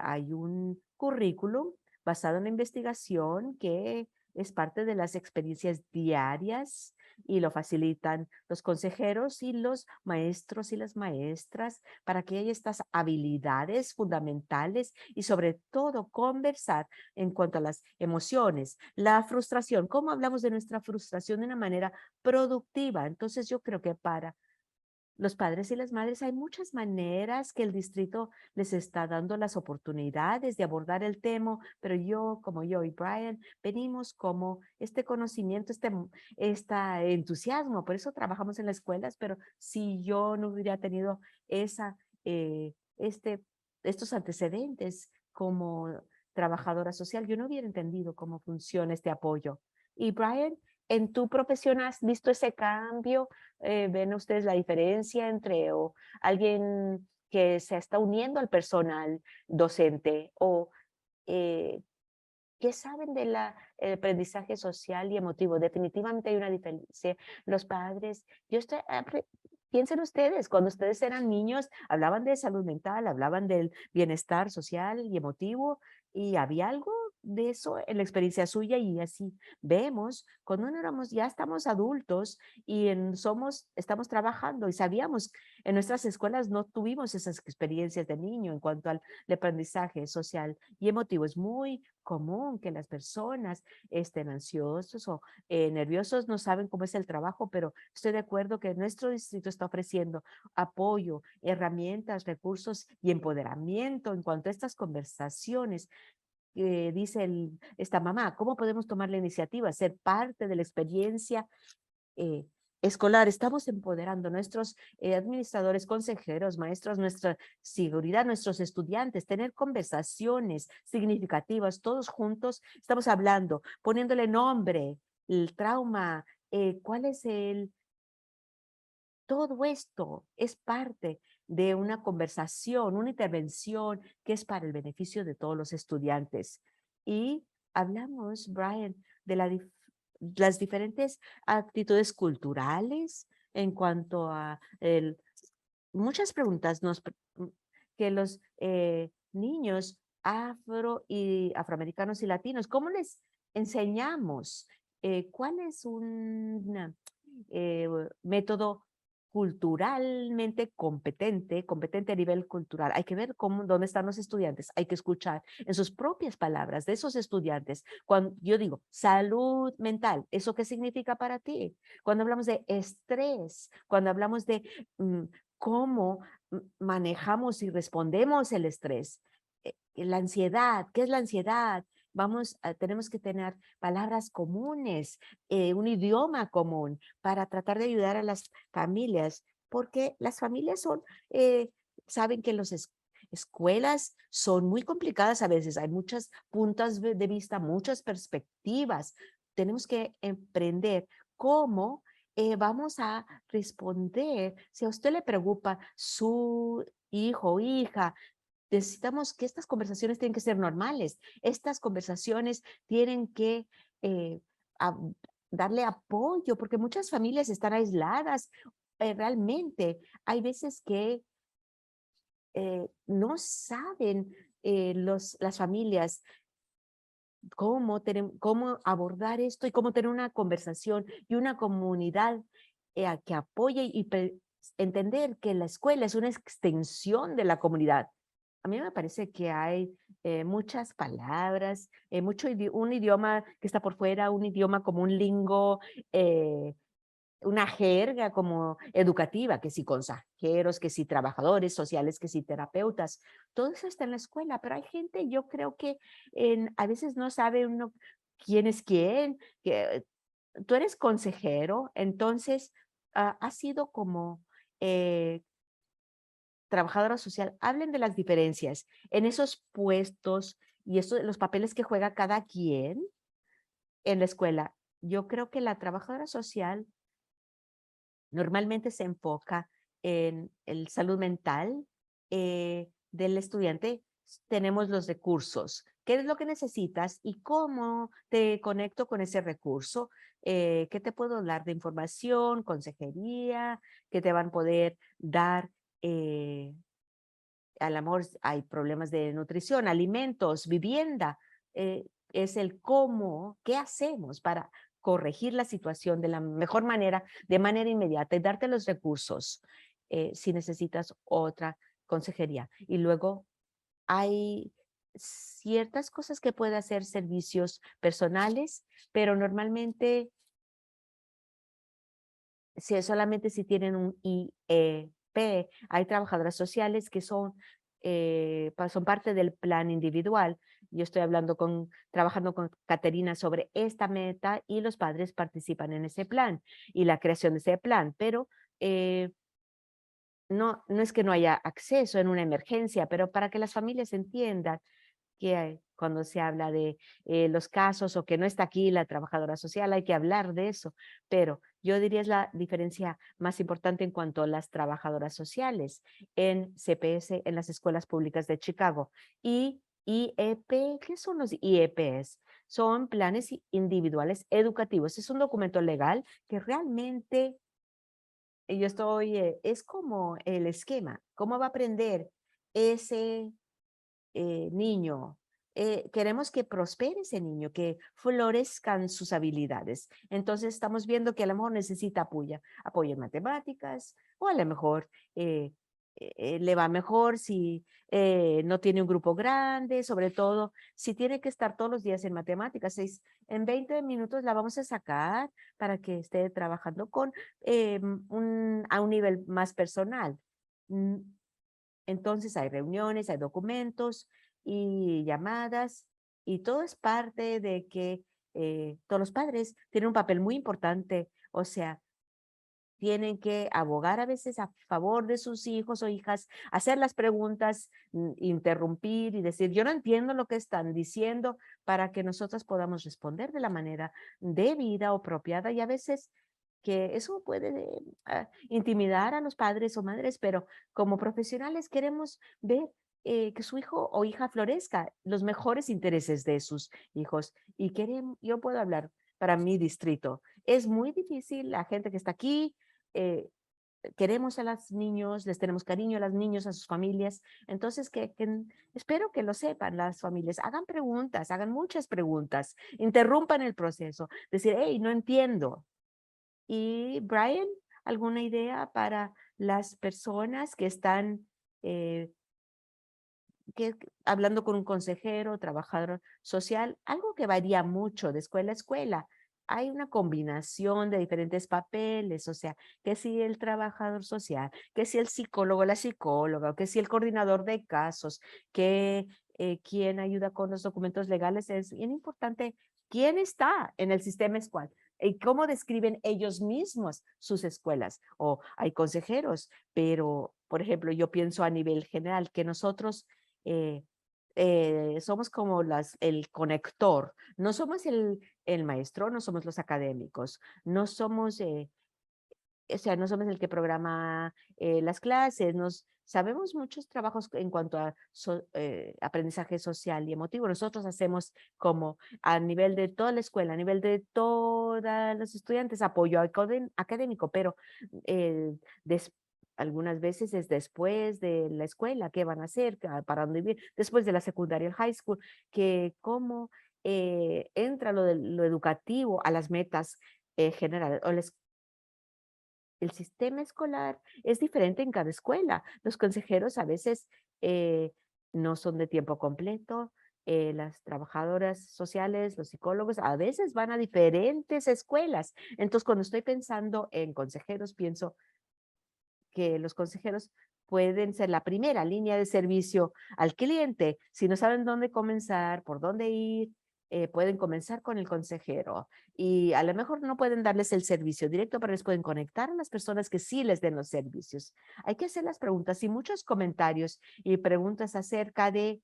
hay un currículum basado en la investigación que es parte de las experiencias diarias, y lo facilitan los consejeros y los maestros y las maestras para que haya estas habilidades fundamentales, y sobre todo conversar en cuanto a las emociones, la frustración, cómo hablamos de nuestra frustración de una manera productiva. Entonces yo creo que para los padres y las madres hay muchas maneras que el distrito les está dando las oportunidades de abordar el tema, pero como yo y Brian, venimos como este conocimiento, este entusiasmo, por eso trabajamos en las escuelas. Pero si yo no hubiera tenido esa, eh, este, estos antecedentes como trabajadora social, yo no hubiera entendido cómo funciona este apoyo. Y Brian, ¿en tu profesión has visto ese cambio? ¿Ven ustedes la diferencia entre alguien que se está uniendo al personal docente, o eh, qué saben del aprendizaje social y emotivo? Definitivamente hay una diferencia. Los padres, piensen ustedes, cuando ustedes eran niños, hablaban de salud mental, hablaban del bienestar social y emotivo, y había algo de eso en la experiencia suya y así vemos cuando no éramos, ya estamos adultos y estamos trabajando y sabíamos en nuestras escuelas no tuvimos esas experiencias de niño en cuanto al aprendizaje social y emotivo. Es muy común que las personas estén ansiosos o nerviosos, no saben cómo es el trabajo, pero estoy de acuerdo que nuestro distrito está ofreciendo apoyo, herramientas, recursos y empoderamiento en cuanto a estas conversaciones. Dice esta mamá, ¿cómo podemos tomar la iniciativa, ser parte de la experiencia eh, escolar? Estamos empoderando a nuestros administradores, consejeros, maestros, nuestra seguridad, nuestros estudiantes, tener conversaciones significativas, todos juntos, estamos hablando, poniéndole nombre, el trauma, cuál es todo esto es parte de una conversación, una intervención que es para el beneficio de todos los estudiantes. Y hablamos, Brian, de las diferentes actitudes culturales en cuanto a muchas preguntas que los niños afro y afroamericanos y latinos, ¿cómo les enseñamos? ¿Cuál es un método culturalmente competente a nivel cultural? Hay que ver dónde están los estudiantes, hay que escuchar en sus propias palabras de esos estudiantes. Cuando yo digo salud mental, ¿eso qué significa para ti? Cuando hablamos de estrés, cuando hablamos de mm, cómo manejamos y respondemos el estrés, la ansiedad, ¿qué es la ansiedad? Tenemos que tener palabras comunes, un idioma común para tratar de ayudar a las familias, porque las familias saben que las escuelas son muy complicadas a veces, hay muchas puntas de vista, muchas perspectivas. Tenemos que emprender cómo vamos a responder. Si a usted le preocupa su hijo o hija, necesitamos que estas conversaciones tienen que ser normales. Estas conversaciones tienen que eh, a- darle apoyo, porque muchas familias están aisladas. Realmente, hay veces que no saben las familias cómo abordar esto y cómo tener una conversación y una comunidad que apoye y entender que la escuela es una extensión de la comunidad. A mí me parece que hay muchas palabras, un idioma que está por fuera, un idioma como un lingo, eh, una jerga como educativa, que si consejeros, que si trabajadores sociales, que si terapeutas, todo eso está en la escuela, pero hay gente, yo creo que a veces no sabe uno quién es quién, que tú eres consejero, entonces has sido como eh, trabajadora social, hablen de las diferencias en esos puestos y los papeles que juega cada quien en la escuela. Yo creo que la trabajadora social normalmente se enfoca en el salud mental del estudiante. Tenemos los recursos. ¿Qué es lo que necesitas y cómo te conecto con ese recurso? ¿Qué te puedo dar de información, consejería? ¿Qué te van a poder dar? Al amor hay problemas de nutrición, alimentos, vivienda. Es el cómo, qué hacemos para corregir la situación de la mejor manera, de manera inmediata y darte los recursos si necesitas otra consejería. Y luego hay ciertas cosas que puede hacer servicios personales, pero normalmente solamente si tienen un IEP. Hay trabajadoras sociales que son parte del plan individual. Yo estoy trabajando con Caterina sobre esta meta y los padres participan en ese plan y la creación de ese plan, pero eh, no es que no haya acceso en una emergencia, pero para que las familias entiendan que cuando se habla de los casos o que no está aquí la trabajadora social, hay que hablar de eso, pero yo diría es la diferencia más importante en cuanto a las trabajadoras sociales en CPS, en las escuelas públicas de Chicago. Y IEP, ¿qué son los IEPs? Son planes individuales educativos. Es un documento legal que realmente es como el esquema, cómo va a aprender ese niño queremos que prospere ese niño, que florezcan sus habilidades. Entonces estamos viendo que a lo mejor necesita apoyo en matemáticas, o a lo mejor le va mejor si no tiene un grupo grande, sobre todo si tiene que estar todos los días en matemáticas. En 20 minutos la vamos a sacar para que esté trabajando a un nivel más personal. Mm, Entonces hay reuniones, hay documentos y llamadas, y todo es parte de que todos los padres tienen un papel muy importante. O sea, tienen que abogar a veces a favor de sus hijos o hijas, hacer las preguntas, interrumpir y decir, yo no entiendo lo que están diciendo, para que nosotros podamos responder de la manera debida o apropiada. Y a veces que eso puede intimidar a los padres o madres, pero como profesionales queremos ver que su hijo o hija florezca los mejores intereses de sus hijos. Y yo puedo hablar para mi distrito. Es muy difícil, la gente que está aquí, eh, queremos a los niños, les tenemos cariño a los niños, a sus familias. Entonces, espero que lo sepan las familias. Hagan preguntas, hagan muchas preguntas, interrumpan el proceso, decir, hey, no entiendo. Y Brian, ¿alguna idea para las personas que están eh, hablando con un consejero, trabajador social? Algo que varía mucho de escuela a escuela. Hay una combinación de diferentes papeles, o sea, que si el trabajador social, que si el psicólogo, la psicóloga, o que si el coordinador de casos, que quien ayuda con los documentos legales. Es bien importante quién está en el sistema escolar y cómo describen ellos mismos sus escuelas. O hay consejeros, pero, por ejemplo, yo pienso a nivel general que nosotros eh, somos como el conector, no somos el maestro, no somos los académicos, no somos, o sea, no somos el que programa las clases, sabemos muchos trabajos en cuanto a aprendizaje social y emotivo. Nosotros hacemos como a nivel de toda la escuela, a nivel de todos los estudiantes, apoyo académico, pero eh, des- algunas veces es después de la escuela, qué van a hacer, para dónde vivir, después de la secundaria, el high school, que cómo entra lo educativo a las metas generales, o el sistema escolar es diferente en cada escuela. Los consejeros a veces eh, no son de tiempo completo. Las trabajadoras sociales, los psicólogos, a veces van a diferentes escuelas. Entonces, cuando estoy pensando en consejeros, pienso que los consejeros pueden ser la primera línea de servicio al cliente. Si no saben dónde comenzar, por dónde ir, pueden comenzar con el consejero, y a lo mejor no pueden darles el servicio directo, pero les pueden conectar a las personas que sí les den los servicios. Hay que hacer las preguntas y muchos comentarios y preguntas acerca de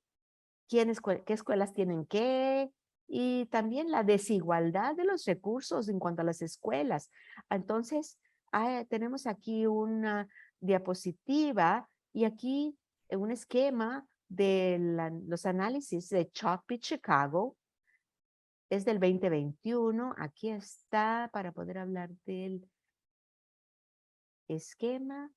qué escuelas tienen qué, y también la desigualdad de los recursos en cuanto a las escuelas. Entonces, tenemos aquí una diapositiva y aquí un esquema de los análisis de Chalkbeat Chicago. Es del 2021. Aquí está para poder hablar del esquema.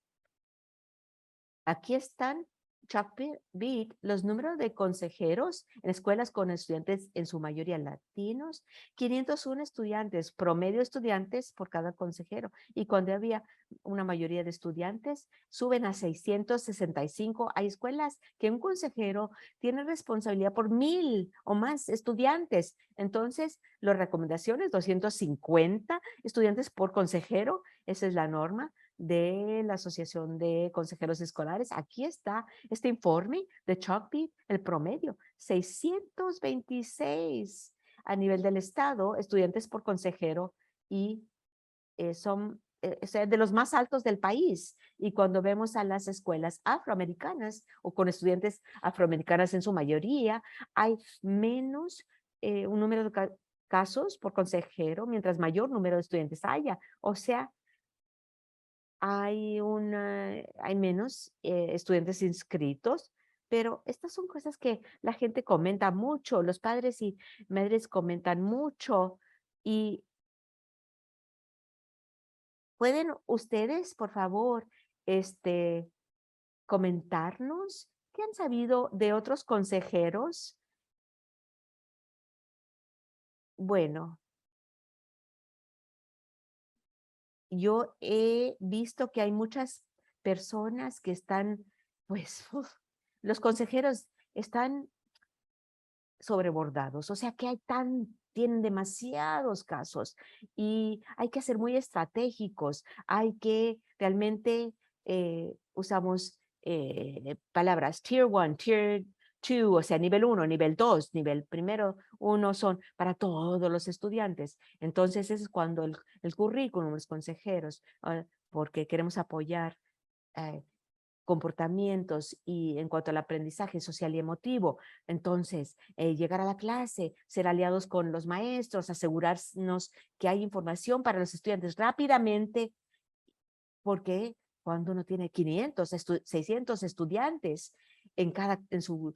Aquí están, Chalkbeat, los números de consejeros en escuelas con estudiantes en su mayoría latinos. 501 estudiantes, promedio estudiantes por cada consejero. Y cuando había una mayoría de estudiantes, suben a 665. Hay escuelas que un consejero tiene responsabilidad por 1000 o más estudiantes. Entonces, las recomendaciones, 250 estudiantes por consejero. Esa es la norma de la Asociación de Consejeros Escolares. Aquí está este informe de Chalkbeat, el promedio, 626 a nivel del estado, estudiantes por consejero, y son o sea, de los más altos del país. Y cuando vemos a las escuelas afroamericanas o con estudiantes afroamericanas en su mayoría, hay menos un número de casos por consejero, mientras mayor número de estudiantes haya. O sea, hay menos estudiantes inscritos, pero estas son cosas que la gente comenta mucho, los padres y madres comentan mucho. Y pueden ustedes, por favor, comentarnos qué han sabido de otros consejeros Bueno, yo he visto que hay muchas personas que están, pues, los consejeros están sobrebordados, o sea que tienen demasiados casos y hay que ser muy estratégicos, hay que realmente usamos palabras tier 1, tier 2, o sea, nivel 1, nivel 2, nivel primero 1 son para todos los estudiantes. Entonces, ese es cuando el currículum, los consejeros, porque queremos apoyar eh, comportamientos y en cuanto al aprendizaje social y emotivo. Entonces, llegar a la clase, ser aliados con los maestros, asegurarnos que hay información para los estudiantes rápidamente, porque cuando uno tiene 500, 600 estudiantes en su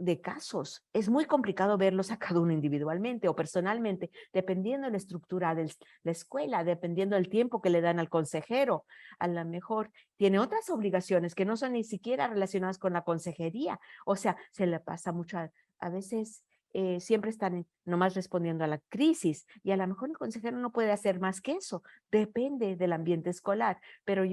de casos. Es muy complicado verlos a cada uno individualmente o personalmente, dependiendo de la estructura de la escuela, dependiendo del tiempo que le dan al consejero. A lo mejor tiene otras obligaciones que no son ni siquiera relacionadas con la consejería. O sea, se le pasa mucho a veces. Siempre están nomás respondiendo a la crisis y a lo mejor el consejero no puede hacer más que eso. Depende del ambiente escolar, pero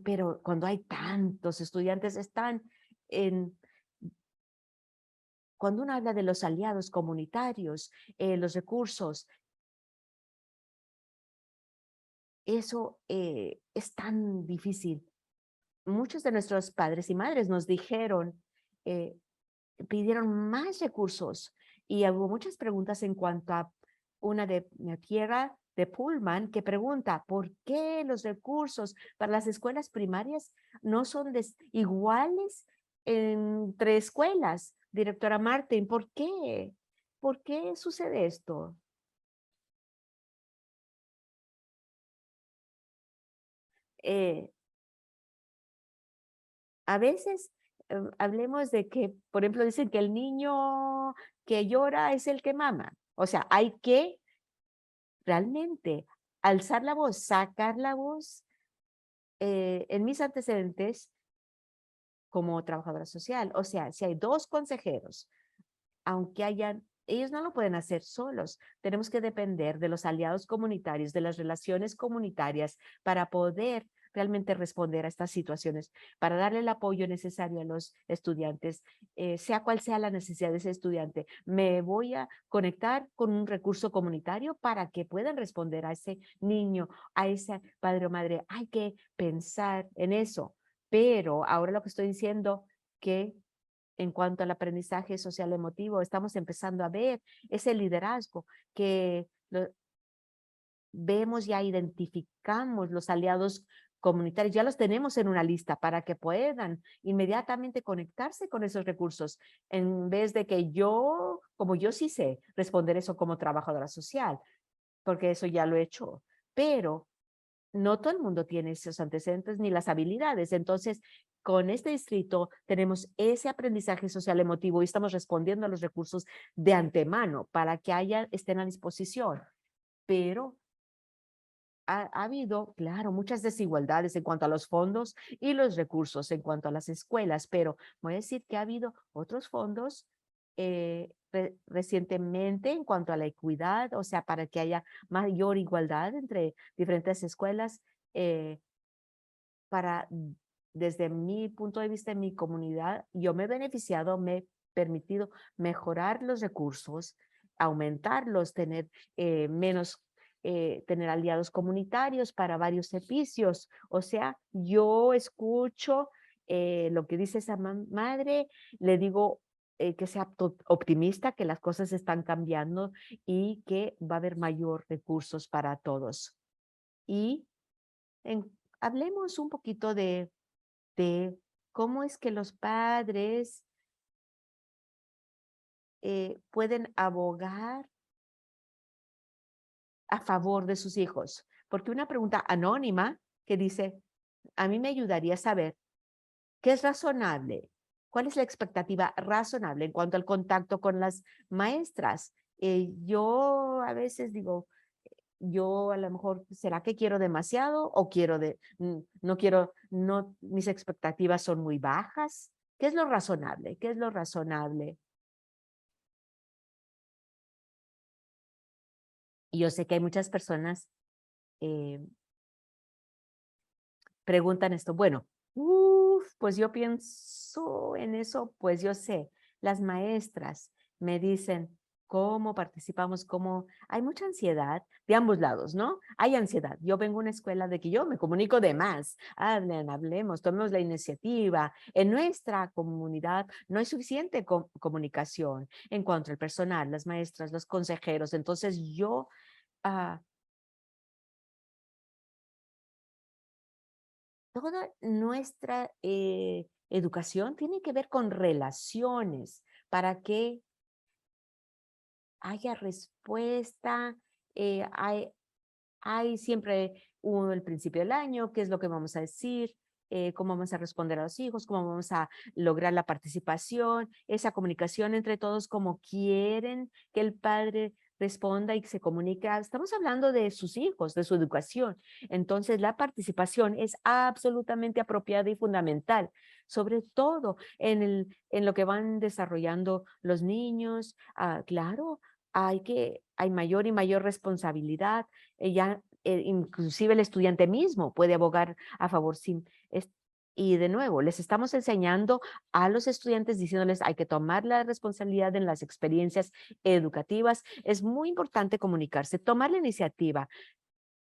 pero cuando hay tantos estudiantes, en, cuando uno habla de los aliados comunitarios, los recursos, eso es tan difícil. Muchos de nuestros padres y madres nos dijeron, eh, pidieron más recursos y hubo muchas preguntas en cuanto a una de mi tierra de Pullman que pregunta, ¿por qué los recursos para las escuelas primarias no son iguales entre escuelas? Directora Martin, ¿por qué? ¿Por qué sucede esto? Eh, a veces hablemos de que, por ejemplo, dicen que el niño que llora es el que mama. O sea, hay que realmente alzar la voz, sacar la voz. En mis antecedentes como trabajadora social, o sea, si hay dos consejeros, aunque hayan, ellos no lo pueden hacer solos. Tenemos que depender de los aliados comunitarios, de las relaciones comunitarias para poder realmente responder a estas situaciones, para darle el apoyo necesario a los estudiantes, sea cual sea la necesidad de ese estudiante. Me voy a conectar con un recurso comunitario para que puedan responder a ese niño, a ese padre o madre. Hay que pensar en eso. Pero ahora lo que estoy diciendo que en cuanto al aprendizaje social emotivo, estamos empezando a ver ese liderazgo que vemos, ya identificamos los aliados comunitarios, ya los tenemos en una lista para que puedan inmediatamente conectarse con esos recursos, en vez de que yo, como yo sí sé responder eso como trabajadora social, porque eso ya lo he hecho, pero no todo el mundo tiene esos antecedentes ni las habilidades. Entonces, con este distrito tenemos ese aprendizaje social emotivo y estamos respondiendo a los recursos de antemano para que estén a disposición. Pero ha habido, claro, muchas desigualdades en cuanto a los fondos y los recursos en cuanto a las escuelas, pero voy a decir que ha habido otros fondos recientemente en cuanto a la equidad, o sea, para que haya mayor igualdad entre diferentes escuelas, eh, para, desde mi punto de vista, en mi comunidad, yo me he beneficiado, me he permitido mejorar los recursos, aumentarlos, tener menos tener aliados comunitarios para varios servicios. O sea, yo escucho lo que dice esa madre, le digo que sea optimista, que las cosas están cambiando y que va a haber mayor recursos para todos. Y hablemos un poquito de cómo es que los padres pueden abogar a favor de sus hijos. Porque una pregunta anónima que dice, a mí me ayudaría a saber qué es razonable, cuál es la expectativa razonable en cuanto al contacto con las maestras. Yo a veces digo, yo a lo mejor, ¿será que quiero demasiado o no quiero, no, mis expectativas son muy bajas? ¿Qué es lo razonable? ¿Qué es lo razonable? Y yo sé que hay muchas personas preguntan esto. Bueno, pues yo pienso en eso, pues yo sé, las maestras me dicen cómo participamos, cómo hay mucha ansiedad de ambos lados, ¿no? Hay ansiedad. Yo vengo a una escuela de que yo me comunico de más. Hablen, hablemos, tomemos la iniciativa. En nuestra comunidad no hay suficiente comunicación en cuanto al personal, las maestras, los consejeros. Entonces yo ah, toda nuestra educación tiene que ver con relaciones para que haya respuesta. Hay siempre el principio del año, qué es lo que vamos a decir, cómo vamos a responder a los hijos, cómo vamos a lograr la participación, esa comunicación entre todos, como quieren que el padre responda y se comunica. Estamos hablando de sus hijos, de su educación. Entonces, la participación es absolutamente apropiada y fundamental, sobre todo en lo que van desarrollando los niños. Claro, hay mayor y mayor responsabilidad. Inclusive el estudiante mismo puede abogar a favor y de nuevo, les estamos enseñando a los estudiantes diciéndoles hay que tomar la responsabilidad en las experiencias educativas. Es muy importante comunicarse, tomar la iniciativa.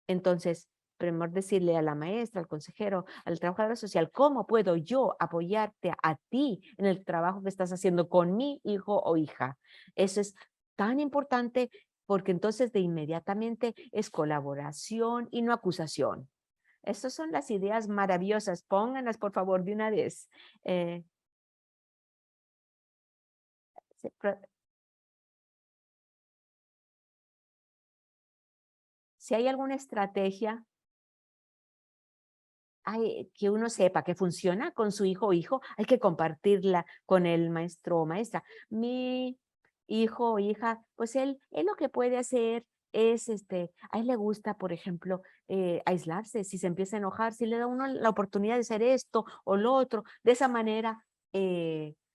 Entonces, primero decirle a la maestra, al consejero, al trabajador social, ¿cómo puedo yo apoyarte a ti en el trabajo que estás haciendo con mi hijo o hija? Eso es tan importante porque entonces de inmediatamente es colaboración y no acusación. Estas son las ideas maravillosas. Pónganlas, por favor, de una vez. Eh, se- pro- si hay alguna estrategia que uno sepa que funciona con su hijo o hijo, hay que compartirla con el maestro o maestra. Mi hijo o hija, pues él lo que puede hacer es, a él le gusta, por ejemplo, aislarse, si se empieza a enojar, si le da uno la oportunidad de hacer esto o lo otro, de esa manera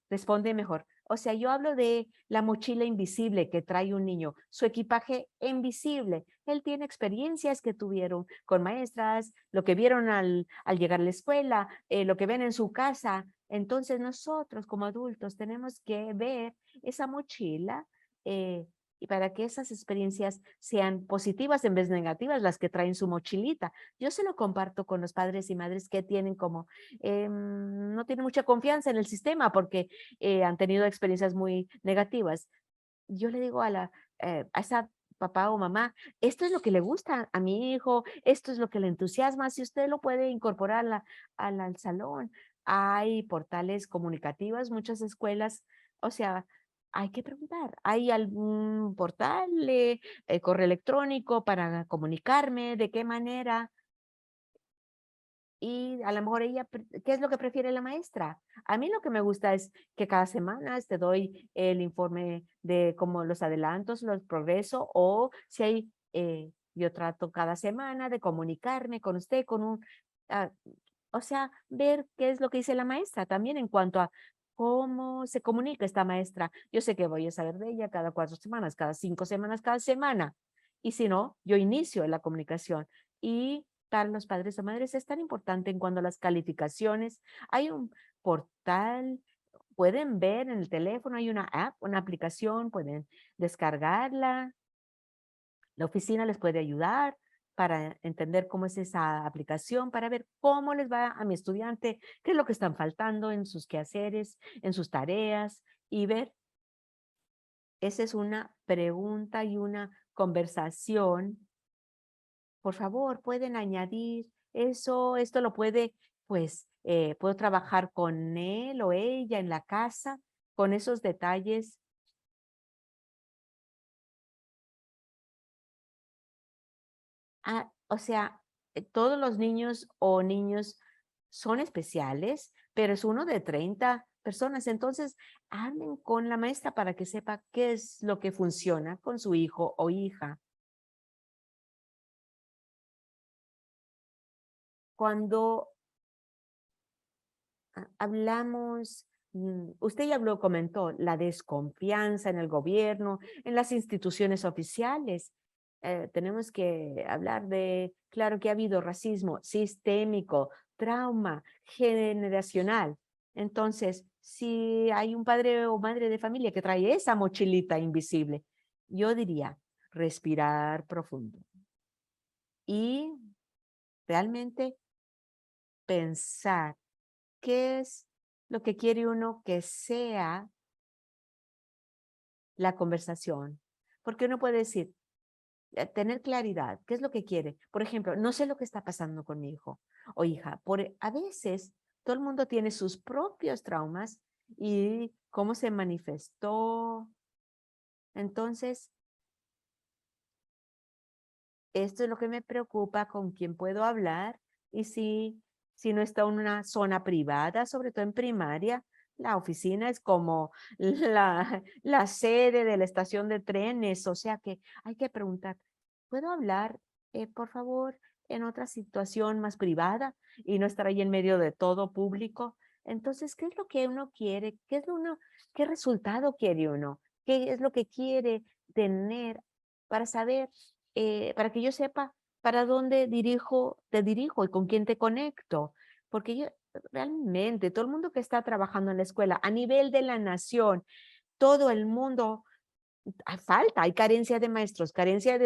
responde mejor. O sea, yo hablo de la mochila invisible que trae un niño, su equipaje invisible. Él tiene experiencias que tuvieron con maestras, lo que vieron al llegar a la escuela, lo que ven en su casa. Entonces nosotros como adultos tenemos que ver esa mochila eh, y para que esas experiencias sean positivas en vez de negativas, las que traen su mochilita. Yo se lo comparto con los padres y madres que tienen como, no tienen mucha confianza en el sistema porque han tenido experiencias muy negativas. Yo le digo a esa papá o mamá, esto es lo que le gusta a mi hijo, esto es lo que le entusiasma, si usted lo puede incorporar al salón. Hay portales comunicativos, muchas escuelas, o sea, hay que preguntar, ¿hay algún portal, correo electrónico para comunicarme? ¿De qué manera? Y a lo mejor ella, ¿qué es lo que prefiere la maestra? A mí lo que me gusta es que cada semana te doy el informe de como los adelantos, los progresos, o si hay, yo trato cada semana de comunicarme con usted, ah, o sea, ver qué es lo que dice la maestra también en cuanto a cómo se comunica esta maestra. Yo sé que voy a saber de ella cada 4 semanas, cada 5 semanas, cada semana. Y si no, yo inicio la comunicación. Y tal los padres o madres es tan importante en cuanto a las calificaciones. Hay un portal, pueden ver en el teléfono, hay una app, una aplicación, pueden descargarla. La oficina les puede ayudar para entender cómo es esa aplicación, para ver cómo les va a mi estudiante, qué es lo que están faltando en sus quehaceres, en sus tareas y ver. Esa es una pregunta y una conversación. Por favor, pueden añadir eso, esto lo puede, pues, puedo trabajar con él o ella en la casa, con esos detalles. O sea, todos los niños o niños son especiales, pero es uno de 30 personas. Entonces, hablen con la maestra para que sepa qué es lo que funciona con su hijo o hija. Cuando hablamos Usted ya lo comentó, la desconfianza en el gobierno, en las instituciones oficiales. Tenemos que hablar de, claro que ha habido racismo sistémico, trauma generacional. Entonces, si hay un padre o madre de familia que trae esa mochilita invisible, yo diría respirar profundo y realmente pensar qué es lo que quiere uno que sea la conversación. Porque uno puede decir, tener claridad, ¿qué es lo que quiere? Por ejemplo, no sé lo que está pasando con mi hijo o hija. A veces todo el mundo tiene sus propios traumas y cómo se manifestó. Entonces, esto es lo que me preocupa, con quién puedo hablar y si no está en una zona privada, sobre todo en primaria, la oficina es como la sede de la estación de trenes, o sea que hay que preguntar, ¿puedo hablar, por favor, en otra situación más privada y no estar ahí en medio de todo público? Entonces, ¿qué es lo que uno quiere? ¿Qué resultado quiere uno? ¿Qué es lo que quiere tener para saber para que yo sepa para dónde te dirijo y con quién te conecto? Porque yo realmente, todo el mundo que está trabajando en la escuela, a nivel de la nación, todo el mundo, hay carencia de maestros, carencia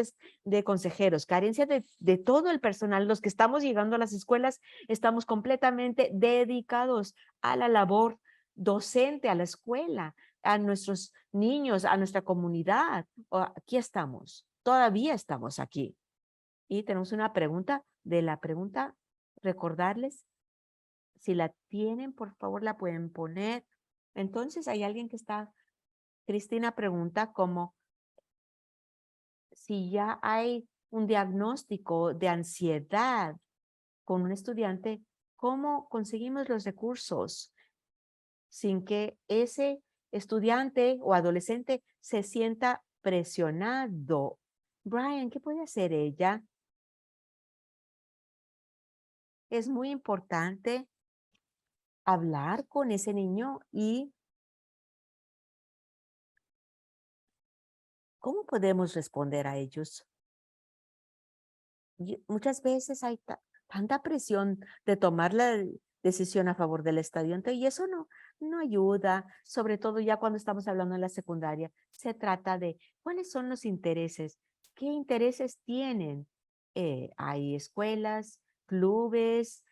de consejeros, carencia de todo el personal. Los que estamos llegando a las escuelas estamos completamente dedicados a la labor docente, a la escuela, a nuestros niños, a nuestra comunidad. Aquí estamos, todavía estamos aquí. Y tenemos una pregunta, recordarles, si la tienen, por favor, la pueden poner. Entonces, hay alguien que está, Cristina pregunta como si ya hay un diagnóstico de ansiedad con un estudiante, ¿cómo conseguimos los recursos sin que ese estudiante o adolescente se sienta presionado? Brian, ¿qué puede hacer ella? Es muy importante hablar con ese niño y cómo podemos responder a ellos. Muchas veces hay tanta presión de tomar la decisión a favor del estudiante y eso no ayuda, sobre todo ya cuando estamos hablando en la secundaria. Se trata de cuáles son los intereses, qué intereses tienen. Hay escuelas, clubes,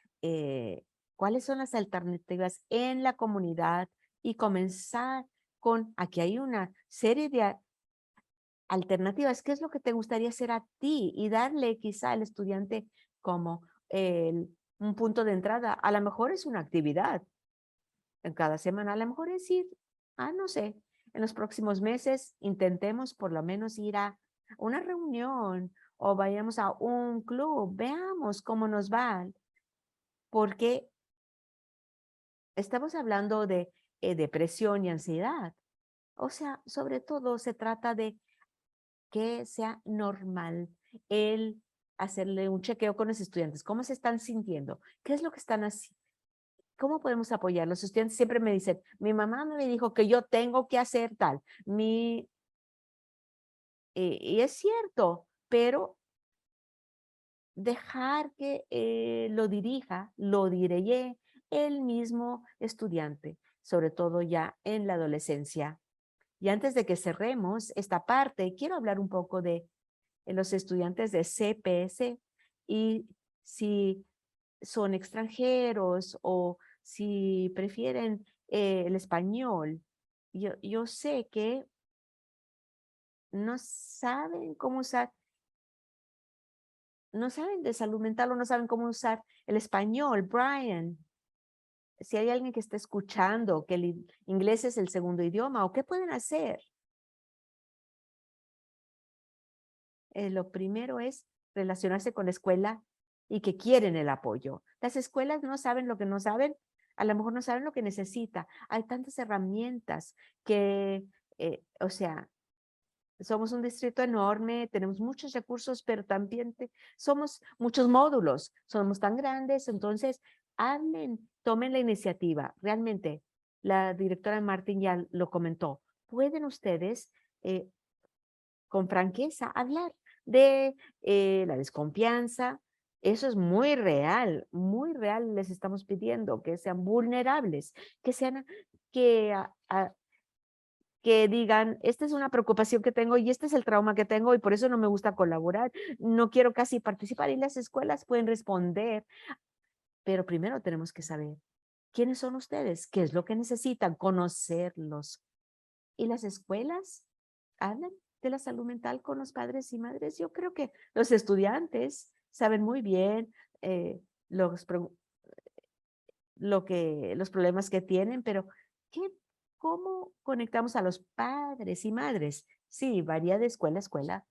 cuáles son las alternativas en la comunidad y comenzar aquí hay una serie de alternativas. ¿Qué es lo que te gustaría hacer a ti? Y darle quizá al estudiante como un punto de entrada. A lo mejor es una actividad en cada semana, a lo mejor es ir, no sé, en los próximos meses intentemos por lo menos ir a una reunión o vayamos a un club, veamos cómo nos va, porque estamos hablando de depresión y ansiedad. O sea, sobre todo se trata de que sea normal el hacerle un chequeo con los estudiantes. ¿Cómo se están sintiendo? ¿Qué es lo que están haciendo? ¿Cómo podemos apoyar? Los estudiantes siempre me dicen, mi mamá me dijo que yo tengo que hacer tal. Y es cierto, pero dejar que lo diré el mismo estudiante, sobre todo ya en la adolescencia. Y antes de que cerremos esta parte, quiero hablar un poco de los estudiantes de CPS y si son extranjeros o si prefieren el español. Yo sé que no saben cómo usar, no saben de salud mental o no saben cómo usar el español. Brian, si hay alguien que está escuchando que el inglés es el segundo idioma, ¿o qué pueden hacer? Lo primero es relacionarse con la escuela y que quieren el apoyo. Las escuelas no saben lo que no saben, a lo mejor no saben lo que necesita. Hay tantas herramientas que, o sea, somos un distrito enorme, tenemos muchos recursos, pero también somos muchos módulos, somos tan grandes, entonces hablen, tomen la iniciativa, realmente la directora Martin ya lo comentó. Pueden ustedes con franqueza hablar de la desconfianza. Eso es muy real les estamos pidiendo que sean vulnerables, que sean, que, que digan, esta es una preocupación que tengo y este es el trauma que tengo y por eso no me gusta colaborar, no quiero casi participar y las escuelas pueden responder, pero primero tenemos que saber quiénes son ustedes, qué es lo que necesitan, conocerlos. ¿Y las escuelas hablan de la salud mental con los padres y madres? Yo creo que los estudiantes saben muy bien eh, los, los problemas que tienen, pero ¿qué, ¿cómo conectamos a los padres y madres? Sí, varía de escuela a escuela.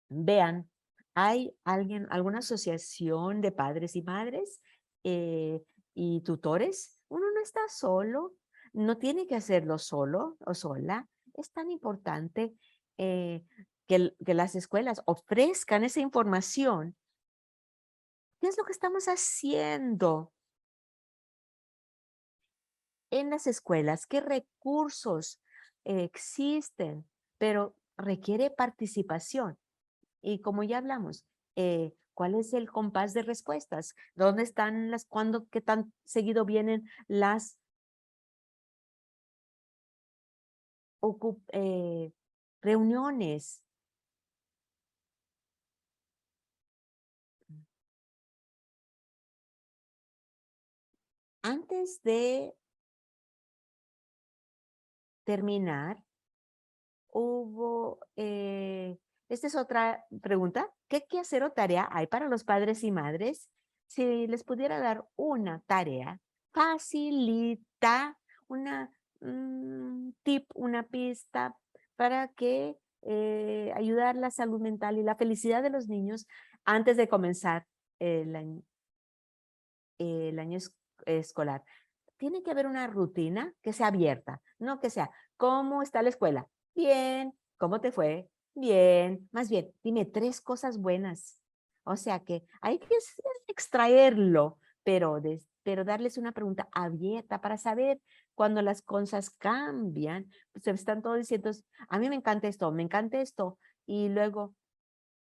Vean, ¿hay alguna asociación de padres y madres eh, y tutores? Uno no está solo, no tiene que hacerlo solo o sola. Es tan importante que las escuelas ofrezcan esa información. ¿Qué es lo que estamos haciendo en las escuelas? ¿Qué recursos existen? Pero requiere participación. Y como ya hablamos, ¿cuál es el compás de respuestas? ¿Dónde están cuándo, qué tan seguido vienen las reuniones? Antes de terminar, esta es otra pregunta. ¿Qué quehacer o tarea hay para los padres y madres? Si les pudiera dar una tarea, facilita una tip, una pista para que ayudar la salud mental y la felicidad de los niños antes de comenzar el año, escolar. Tiene que haber una rutina que sea abierta, no que sea, ¿cómo está la escuela? Bien, ¿cómo te fue? Bien, más bien, dime 3 cosas buenas. O sea que hay que extraerlo, pero darles una pregunta abierta para saber cuando las cosas cambian, pues, se están todos diciendo, a mí me encanta esto, y luego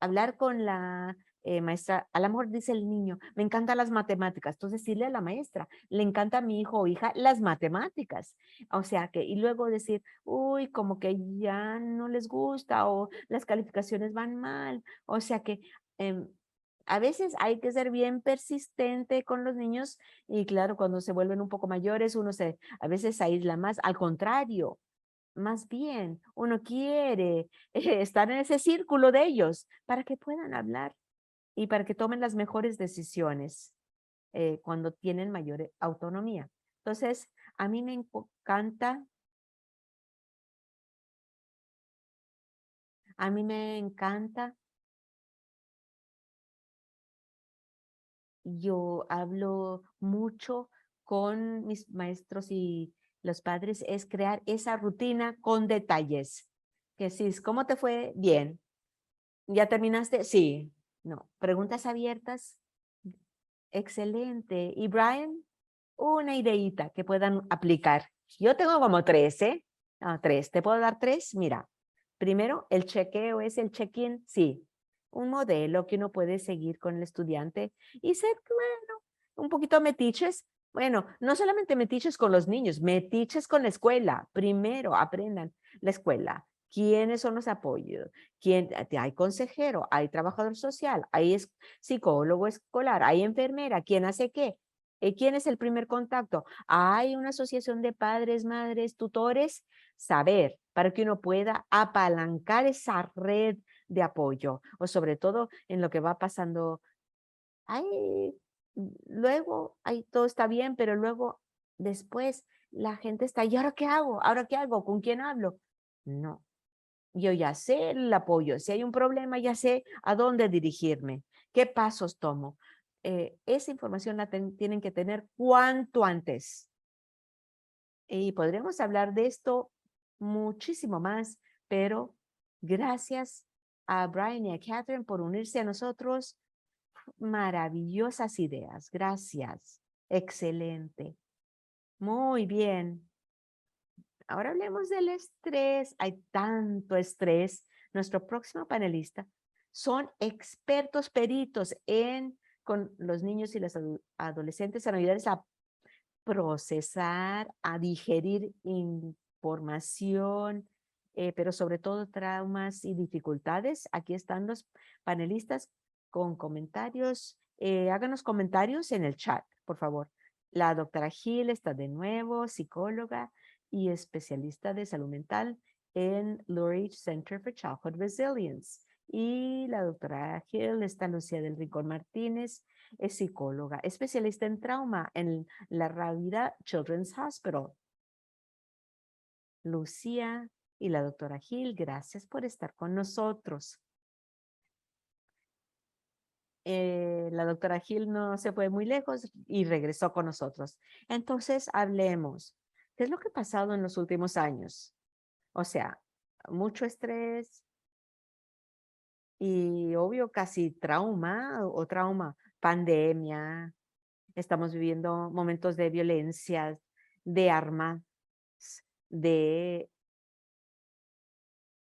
hablar con la maestra, a lo mejor dice el niño, me encantan las matemáticas, entonces decirle a la maestra, le encanta a mi hijo o hija las matemáticas. O sea que, y luego decir, uy, como que ya no les gusta o las calificaciones van mal. O sea que em, a veces hay que ser bien persistente con los niños y claro, cuando se vuelven un poco mayores, a veces se aísla más. Al contrario, más bien, uno quiere estar en ese círculo de ellos para que puedan hablar y para que tomen las mejores decisiones cuando tienen mayor autonomía. Entonces, a mí me encanta, a mí me encanta, yo hablo mucho con mis maestros y los padres, es crear esa rutina con detalles. Que si, ¿cómo te fue? Bien. ¿Ya terminaste? Sí. No. Preguntas abiertas. Excelente. Y Brian, una ideita que puedan aplicar. Yo tengo como 3, ¿eh? Ah, 3. ¿Te puedo dar 3? Mira, primero, el chequeo es el check-in. Sí, un modelo que uno puede seguir con el estudiante y ser, bueno, un poquito metiches. Bueno, no solamente metiches con los niños, metiches con la escuela. Primero, aprendan la escuela. ¿Quiénes son los apoyos? Hay consejero, hay trabajador social, hay psicólogo escolar, hay enfermera, ¿quién hace qué? ¿Quién es el primer contacto? Hay una asociación de padres, madres, tutores, saber para que uno pueda apalancar esa red de apoyo o sobre todo en lo que va pasando. Hay, luego, ahí todo está bien, pero luego, después, la gente está, ¿y ahora qué hago? ¿Ahora qué hago? ¿Con quién hablo? No, yo ya sé el apoyo, si hay un problema, ya sé a dónde dirigirme, qué pasos tomo. Esa información la tienen que tener cuanto antes. Y podremos hablar de esto muchísimo más, pero gracias a Brian y a Catherine por unirse a nosotros. Maravillosas ideas. Gracias. Excelente. Muy bien. Ahora hablemos del estrés. Hay tanto estrés. Nuestro próximo panelista son expertos peritos con los niños y los adolescentes en ayudarles a procesar, a digerir información, pero sobre todo traumas y dificultades. Aquí están los panelistas con comentarios. Háganos comentarios en el chat, por favor. La doctora Gil está de nuevo, psicóloga y especialista de salud mental en Lurie Center for Childhood Resilience. Y la doctora Gil está Lucía del Rincón Martínez, es psicóloga, especialista en trauma en la Ravida Children's Hospital. Lucía y la doctora Gil, gracias por estar con nosotros. La doctora Gil no se fue muy lejos y regresó con nosotros. Entonces, hablemos. ¿Qué es lo que ha pasado en los últimos años? O sea, mucho estrés y obvio casi trauma o trauma, pandemia. Estamos viviendo momentos de violencia, de armas, de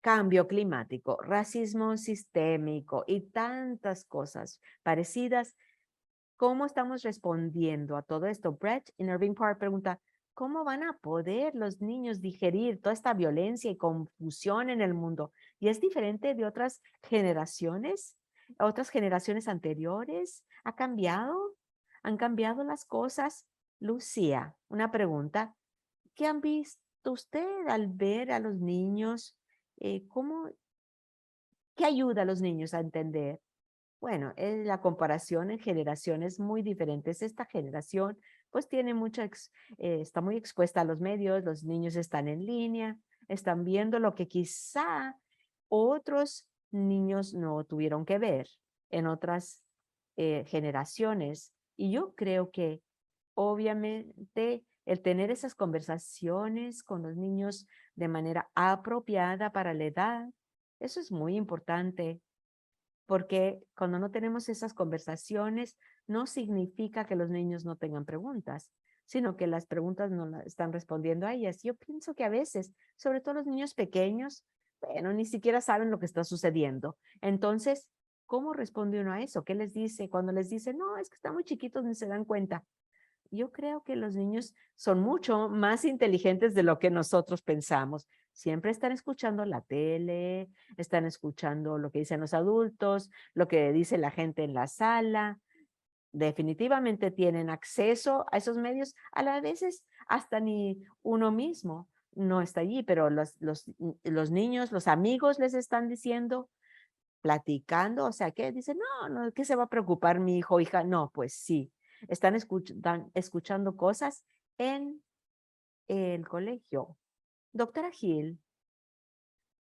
cambio climático, racismo sistémico y tantas cosas parecidas. ¿Cómo estamos respondiendo a todo esto? Brett en Irving Park pregunta, ¿cómo van a poder los niños digerir toda esta violencia y confusión en el mundo? ¿Y es diferente de otras generaciones anteriores? ¿Ha cambiado? ¿Han cambiado las cosas? Lucía, una pregunta. ¿Qué han visto usted al ver a los niños? ¿Cómo, qué ayuda a los niños a entender? Bueno, la comparación en generaciones muy diferentes. Esta generación pues tiene está muy expuesta a los medios, los niños están en línea, están viendo lo que quizá otros niños no tuvieron que ver en otras generaciones. Y yo creo que obviamente el tener esas conversaciones con los niños de manera apropiada para la edad, eso es muy importante porque cuando no tenemos esas conversaciones, no significa que los niños no tengan preguntas, sino que las preguntas no las están respondiendo a ellas. Yo pienso que a veces, sobre todo los niños pequeños, bueno, ni siquiera saben lo que está sucediendo. Entonces, ¿cómo responde uno a eso? ¿Qué les dice? Cuando les dice, no, es que están muy chiquitos, ni se dan cuenta. Yo creo que los niños son mucho más inteligentes de lo que nosotros pensamos. Siempre están escuchando la tele, están escuchando lo que dicen los adultos, lo que dice la gente en la sala. Definitivamente tienen acceso a esos medios. A las veces hasta ni uno mismo no está allí, pero los niños, los amigos les están diciendo, platicando, o sea, que dicen, no, no, ¿qué se va a preocupar mi hijo o hija? No, pues sí, están escuchando cosas en el colegio. Doctora Gil,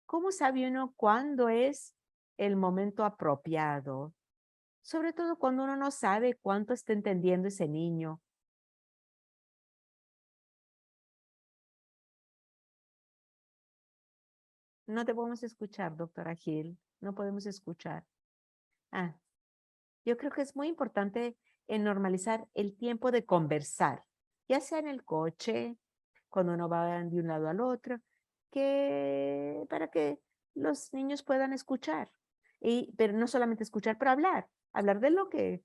¿cómo sabe uno cuándo es el momento apropiado? Sobre todo cuando uno no sabe cuánto está entendiendo ese niño. No te podemos escuchar, doctora Gil. No podemos escuchar. Ah, yo creo que es muy importante normalizar el tiempo de conversar, ya sea en el coche, cuando uno va de un lado al otro, para que los niños puedan escuchar. Pero no solamente escuchar, pero hablar de lo que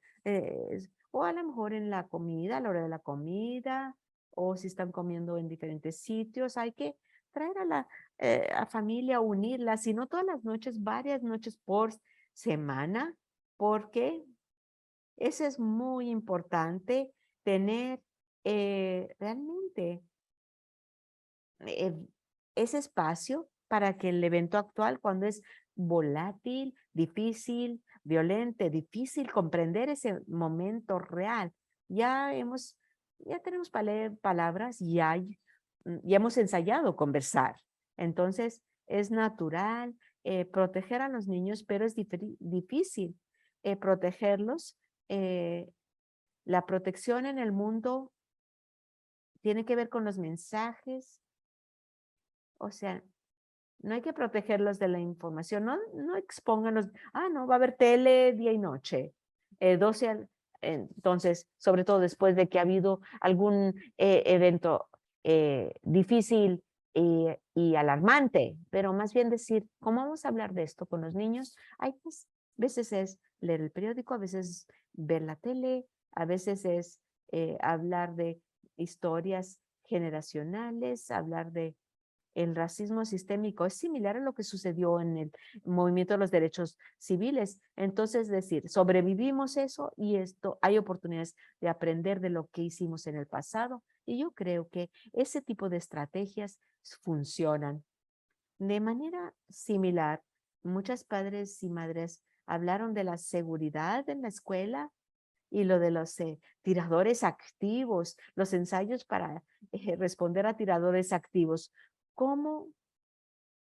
o a lo mejor en la comida, a la hora de la comida, o si están comiendo en diferentes sitios, hay que traer a familia, unirla, si no todas las noches, varias noches por semana, porque eso es muy importante, tener realmente eh, ese espacio para que el evento actual, cuando es volátil, difícil, violento, difícil comprender ese momento real, ya ya tenemos palabras, ya hemos ensayado conversar. Entonces, es natural proteger a los niños, pero es difícil protegerlos. eh, la protección en el mundo tiene que ver con los mensajes, o sea, no hay que protegerlos de la información, no expónganlos, no, va a haber tele día y noche, 12 Entonces, sobre todo después de que ha habido algún evento difícil y alarmante, pero más bien decir, ¿cómo vamos a hablar de esto con los niños? Hay pues, veces es leer el periódico, a veces ver la tele, a veces es hablar de historias generacionales, hablar de el racismo sistémico. Es similar a lo que sucedió en el movimiento de los derechos civiles. Entonces, decir, sobrevivimos eso y esto, hay oportunidades de aprender de lo que hicimos en el pasado. Y yo creo que ese tipo de estrategias funcionan. De manera similar, muchos padres y madres hablaron de la seguridad en la escuela y lo de los tiradores activos, los ensayos para responder a tiradores activos. ¿Cómo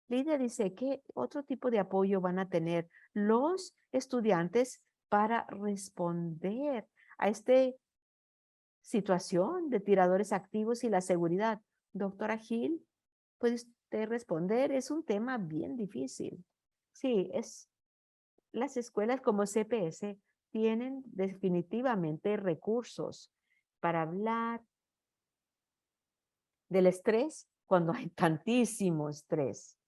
Lidia dice qué otro tipo de apoyo van a tener los estudiantes para responder a esta situación de tiradores activos y la seguridad? Doctora Gil, ¿puede usted responder? Es un tema bien difícil. Sí, las escuelas como CPS tienen definitivamente recursos para hablar del estrés cuando hay tantísimo estrés.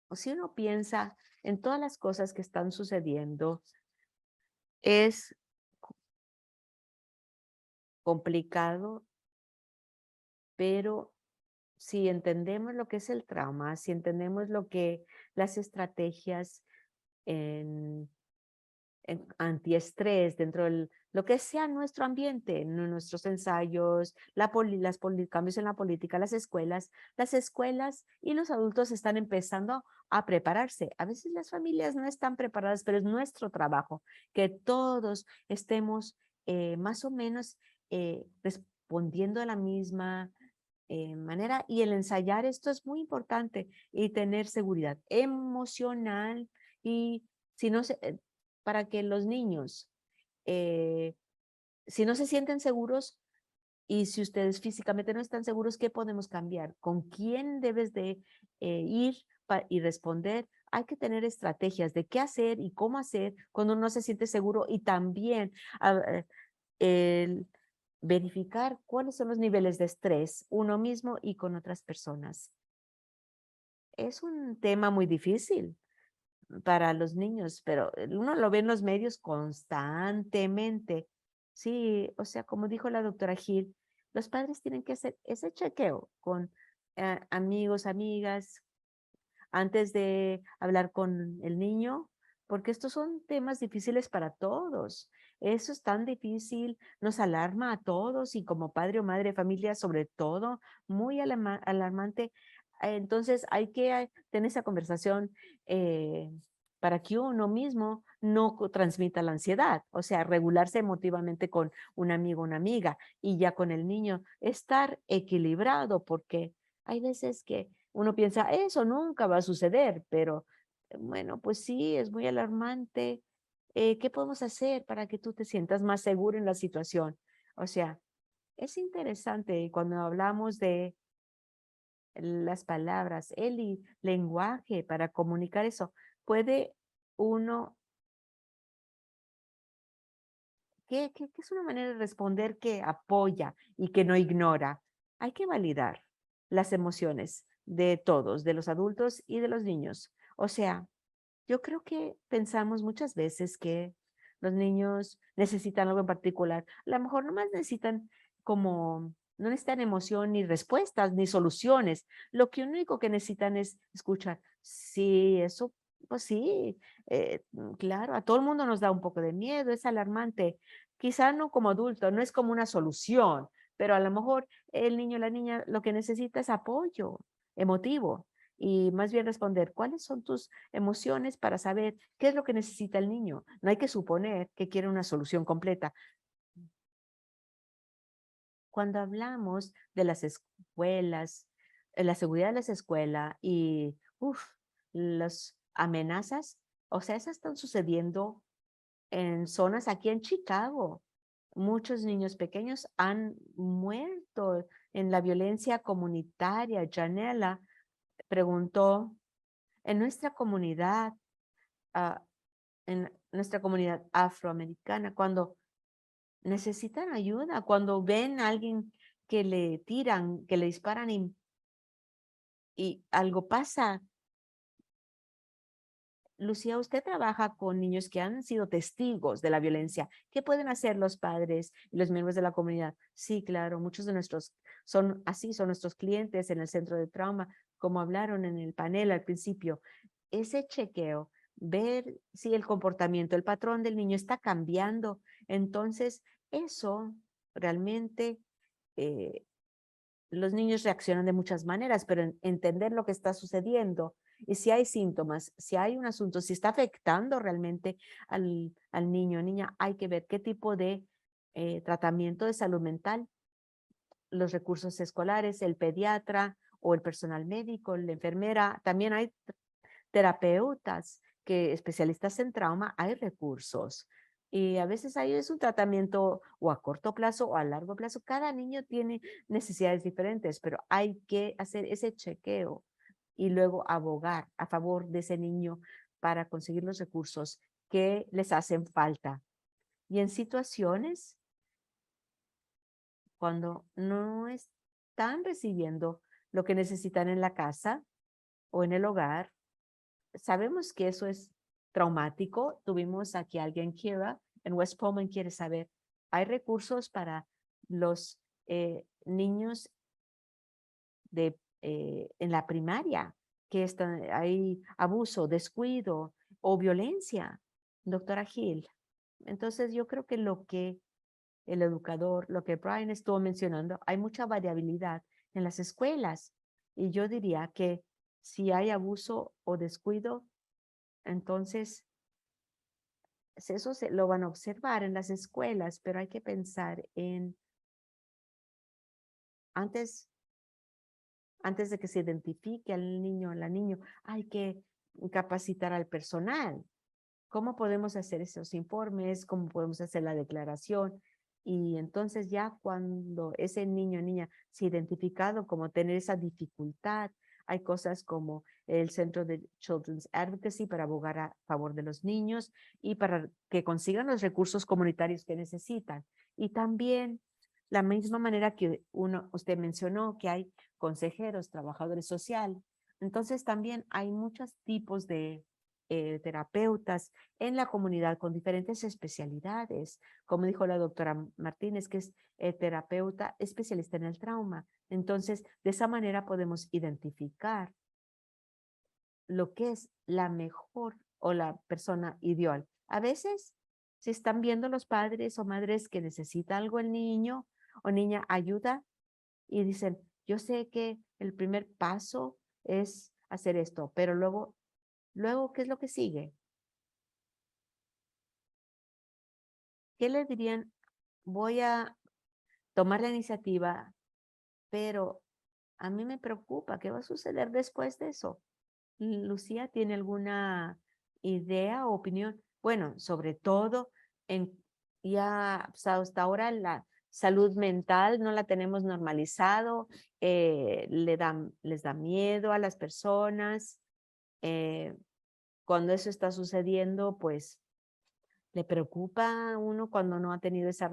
O si uno piensa en todas las cosas que están sucediendo, es complicado, pero si entendemos lo que es el trauma, si entendemos lo que las estrategias en antiestrés dentro de lo que sea nuestro ambiente, nuestros ensayos, cambios en la política, las escuelas y los adultos están empezando a prepararse. A veces las familias no están preparadas, pero es nuestro trabajo que todos estemos más o menos respondiendo de la misma manera, y el ensayar esto es muy importante y tener seguridad emocional y si no se, para que los niños, eh, si no se sienten seguros y si ustedes físicamente no están seguros, ¿qué podemos cambiar? ¿Con quién debes de ir y responder? Hay que tener estrategias de qué hacer y cómo hacer cuando uno no se siente seguro y también el verificar cuáles son los niveles de estrés uno mismo y con otras personas. Es un tema muy difícil para los niños, pero uno lo ve en los medios constantemente. Sí, o sea, como dijo la doctora Gil, los padres tienen que hacer ese chequeo con amigos, amigas, antes de hablar con el niño, porque estos son temas difíciles para todos. Eso es tan difícil, nos alarma a todos y como padre o madre de familia, sobre todo, muy alarmante. Entonces hay que tener esa conversación para que uno mismo no transmita la ansiedad, o sea, regularse emotivamente con un amigo, una amiga, y ya con el niño, estar equilibrado, porque hay veces que uno piensa, eso nunca va a suceder, pero bueno, pues sí, es muy alarmante. ¿Qué podemos hacer para que tú te sientas más seguro en la situación? O sea, es interesante cuando hablamos de las palabras, el lenguaje para comunicar eso. Puede uno, ¿qué es una manera de responder que apoya y que no ignora? Hay que validar las emociones de todos, de los adultos y de los niños. O sea, yo creo que pensamos muchas veces que los niños necesitan algo en particular. A lo mejor nomás necesitan como, no necesitan emoción ni respuestas ni soluciones. Lo que único que necesitan es escuchar. Sí, eso, pues sí, claro, a todo el mundo nos da un poco de miedo, es alarmante. Quizá no como adulto, no es como una solución, pero a lo mejor el niño o la niña lo que necesita es apoyo emotivo y más bien responder, ¿cuáles son tus emociones para saber qué es lo que necesita el niño? No hay que suponer que quiere una solución completa. Cuando hablamos de las escuelas, la seguridad de las escuelas y las amenazas, o sea, esas están sucediendo en zonas aquí en Chicago. Muchos niños pequeños han muerto en la violencia comunitaria. Janela preguntó, en nuestra comunidad, en nuestra comunidad afroamericana, cuando necesitan ayuda, cuando ven a alguien que le tiran, que le disparan y algo pasa. Lucía, usted trabaja con niños que han sido testigos de la violencia. ¿Qué pueden hacer los padres y los miembros de la comunidad? Sí, claro, muchos de nuestros son así, son nuestros clientes en el centro de trauma, como hablaron en el panel al principio. Ese chequeo, ver si el comportamiento, el patrón del niño está cambiando. Entonces, eso realmente eh, los niños reaccionan de muchas maneras, pero entender lo que está sucediendo y si hay síntomas, si hay un asunto, si está afectando realmente al niño o niña, hay que ver qué tipo de tratamiento de salud mental, los recursos escolares, el pediatra o el personal médico, la enfermera. También hay terapeutas, que especialistas en trauma, hay recursos. Y a veces ahí es un tratamiento o a corto plazo o a largo plazo. Cada niño tiene necesidades diferentes, pero hay que hacer ese chequeo y luego abogar a favor de ese niño para conseguir los recursos que les hacen falta. Y en situaciones cuando no están recibiendo lo que necesitan en la casa o en el hogar, sabemos que eso es traumático. Tuvimos aquí a alguien, Kira, en West Pullman, quiere saber, ¿hay recursos para los niños en la primaria que hay abuso, descuido o violencia? Doctora Hill. Entonces yo creo que lo que el educador, lo que Brian estuvo mencionando, hay mucha variabilidad en las escuelas. Y yo diría que si hay abuso o descuido, entonces eso lo van a observar en las escuelas, pero hay que pensar en antes, antes de que se identifique al niño o la niña, hay que capacitar al personal. ¿Cómo podemos hacer esos informes? ¿Cómo podemos hacer la declaración? Y entonces ya cuando ese niño o niña se ha identificado como tener esa dificultad, hay cosas como el Centro de Children's Advocacy para abogar a favor de los niños y para que consigan los recursos comunitarios que necesitan. Y también la misma manera que usted mencionó que hay consejeros, trabajadores sociales. Entonces también hay muchos tipos de terapeutas en la comunidad con diferentes especialidades, como dijo la doctora Martínez, que es terapeuta especialista en el trauma. Entonces, de esa manera podemos identificar lo que es la mejor o la persona ideal. A veces, si están viendo los padres o madres que necesita algo el niño o niña, ayuda y dicen, yo sé que el primer paso es hacer esto, pero luego, ¿qué es lo que sigue? ¿Qué le dirían? Voy a tomar la iniciativa, pero a mí me preocupa, ¿qué va a suceder después de eso? Lucía, ¿tiene alguna idea o opinión? Bueno, sobre todo, en, ya hasta ahora la salud mental no la tenemos normalizado, les da miedo a las personas. Cuando eso está sucediendo, pues le preocupa a uno cuando no ha tenido esa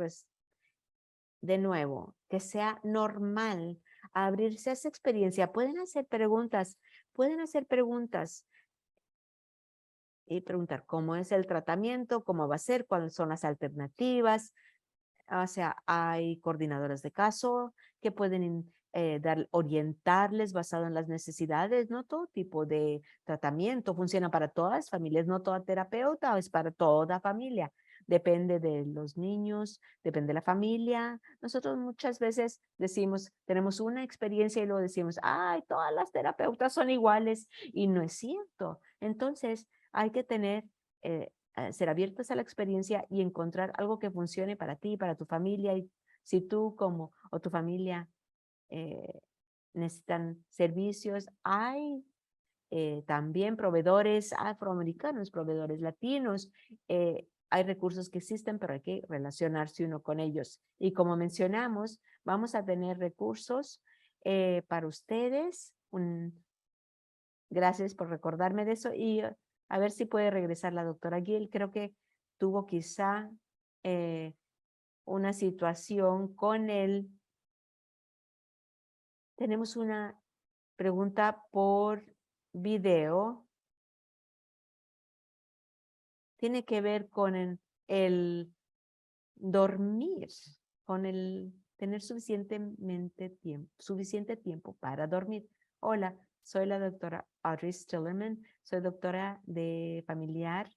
de nuevo, que sea normal abrirse a esa experiencia. Pueden hacer preguntas y preguntar cómo es el tratamiento, cómo va a ser, cuáles son las alternativas. O sea, hay coordinadoras de caso que pueden orientarles basado en las necesidades. No todo tipo de tratamiento funciona para todas las familias, no toda terapeuta es para toda familia. Depende de los niños, depende de la familia. Nosotros muchas veces decimos, tenemos una experiencia y luego decimos, ay, todas las terapeutas son iguales y no es cierto. Entonces, hay que ser abiertos a la experiencia y encontrar algo que funcione para ti, para tu familia. Y si tú o tu familia eh, necesitan servicios, hay también proveedores afroamericanos, proveedores latinos. Hay recursos que existen, pero hay que relacionarse uno con ellos. Y como mencionamos, vamos a tener recursos para ustedes. Gracias por recordarme de eso. Y A ver si puede regresar la doctora Gill. Creo que tuvo quizá una situación con él. Tenemos una pregunta por video. Tiene que ver con el dormir, con el tener suficiente tiempo para dormir. Hola, soy la doctora Audrey Stillerman, soy doctora de familiar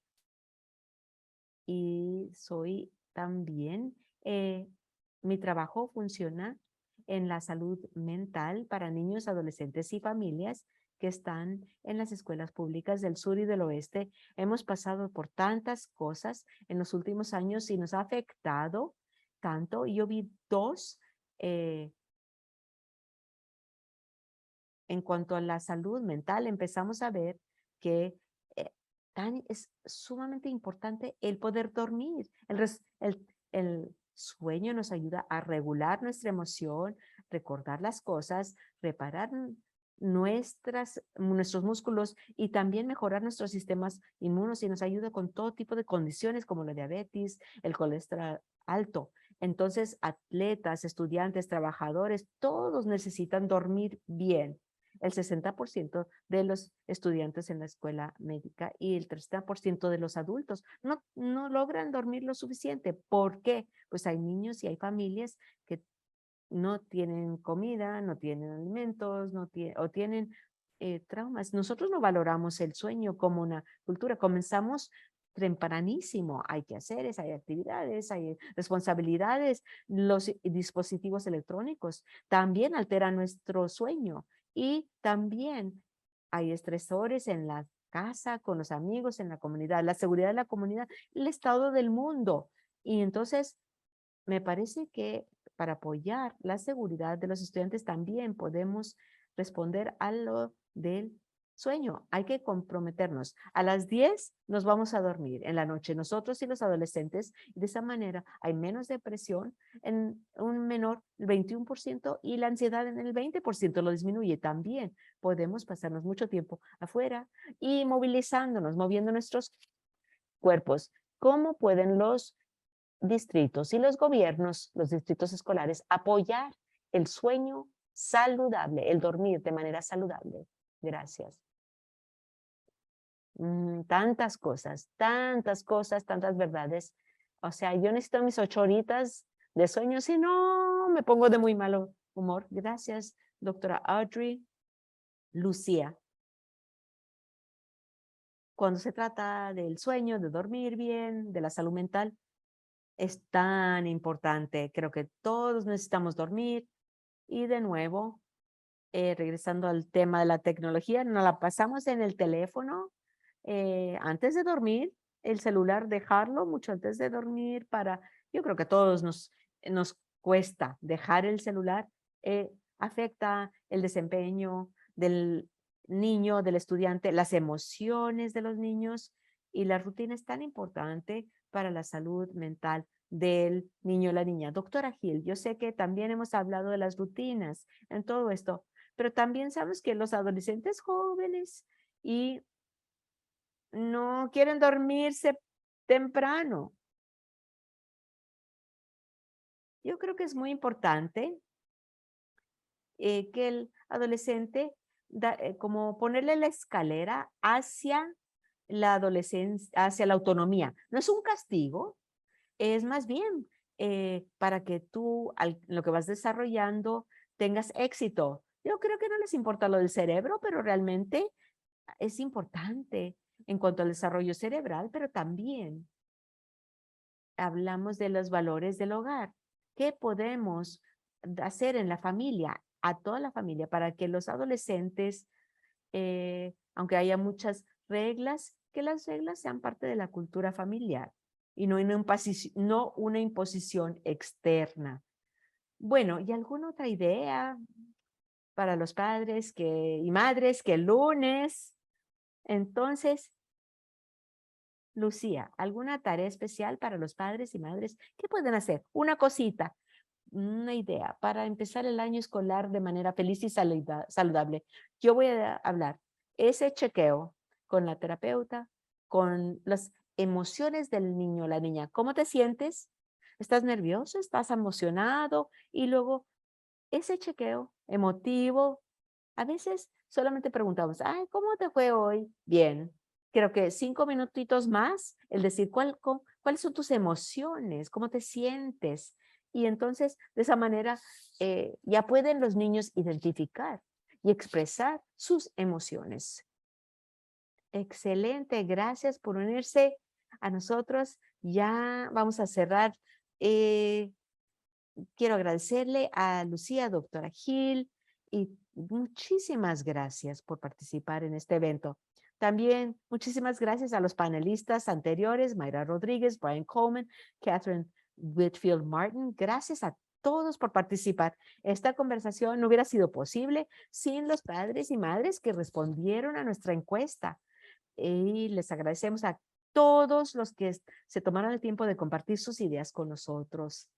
y soy también, mi trabajo funciona en la salud mental para niños, adolescentes y familias que están en las escuelas públicas del sur y del oeste. Hemos pasado por tantas cosas en los últimos años y nos ha afectado tanto. Yo vi dos en cuanto a la salud mental. Empezamos a ver que es sumamente importante el poder dormir. El sueño nos ayuda a regular nuestra emoción, recordar las cosas, reparar nuestros músculos y también mejorar nuestros sistemas inmunos y nos ayuda con todo tipo de condiciones como la diabetes, el colesterol alto. Entonces, atletas, estudiantes, trabajadores, todos necesitan dormir bien. El 60% de los estudiantes en la escuela médica y el 30% de los adultos no logran dormir lo suficiente. ¿Por qué? Pues hay niños y hay familias que no tienen comida, no tienen alimentos, o tienen traumas. Nosotros no valoramos el sueño como una cultura. Comenzamos tempranísimo. Hay quehaceres, hay actividades, hay responsabilidades. Los dispositivos electrónicos también alteran nuestro sueño y también hay estresores en la casa, con los amigos, en la comunidad, la seguridad de la comunidad, el estado del mundo. Y entonces me parece que para apoyar la seguridad de los estudiantes también podemos responder a lo del sueño. Hay que comprometernos. A las 10 nos vamos a dormir en la noche, nosotros y los adolescentes. Y de esa manera hay menos depresión en un menor, el 21%, y la ansiedad en el 20% lo disminuye. También podemos pasarnos mucho tiempo afuera y movilizándonos, moviendo nuestros cuerpos. ¿Cómo pueden los distritos y los gobiernos, los distritos escolares, apoyar el sueño saludable, el dormir de manera saludable? Gracias. Tantas cosas, tantas verdades. O sea, yo necesito mis 8 horitas de sueño, si no, me pongo de muy malo humor. Gracias, doctora Audrey. Lucía. Cuando se trata del sueño, de dormir bien, de la salud mental, es tan importante. Creo que todos necesitamos dormir. Y de nuevo, regresando al tema de la tecnología, nos la pasamos en el teléfono antes de dormir, el celular dejarlo mucho antes de dormir yo creo que a todos nos cuesta dejar el celular, afecta el desempeño del niño, del estudiante, las emociones de los niños y la rutina es tan importante para la salud mental del niño o la niña. Doctora Gil, yo sé que también hemos hablado de las rutinas en todo esto, pero también sabemos que los adolescentes jóvenes y no quieren dormirse temprano. Yo creo que es muy importante que el adolescente, como ponerle la escalera hacia la adolescencia, hacia la autonomía. No es un castigo, es más bien para que tú, lo que vas desarrollando, tengas éxito. Yo creo que no les importa lo del cerebro, pero realmente es importante en cuanto al desarrollo cerebral, pero también hablamos de los valores del hogar. ¿Qué podemos hacer en la familia, a toda la familia, para que los adolescentes, aunque haya muchas reglas, que las reglas sean parte de la cultura familiar y no una imposición externa? Bueno, ¿y alguna otra idea para los padres y madres que el lunes? Entonces, Lucía, ¿alguna tarea especial para los padres y madres? ¿Qué pueden hacer? Una cosita, una idea para empezar el año escolar de manera feliz y saludable. Yo voy a hablar ese chequeo con la terapeuta con las emociones del niño o la niña. ¿Cómo te sientes? ¿Estás nervioso? ¿Estás emocionado? Y luego ese chequeo emotivo, a veces solamente preguntamos, ay, ¿cómo te fue hoy? Bien. Creo que 5 minutitos más, el decir cuáles son tus emociones, cómo te sientes. Y entonces, de esa manera, ya pueden los niños identificar y expresar sus emociones. Excelente, gracias por unirse a nosotros. Ya vamos a cerrar. Eh, Quiero agradecerle a Lucía, doctora Gil, y muchísimas gracias por participar en este evento. También muchísimas gracias a los panelistas anteriores, Mayra Rodríguez, Brian Coleman, Catherine Whitfield Martin. Gracias a todos por participar. Esta conversación no hubiera sido posible sin los padres y madres que respondieron a nuestra encuesta. Y les agradecemos a todos los que se tomaron el tiempo de compartir sus ideas con nosotros.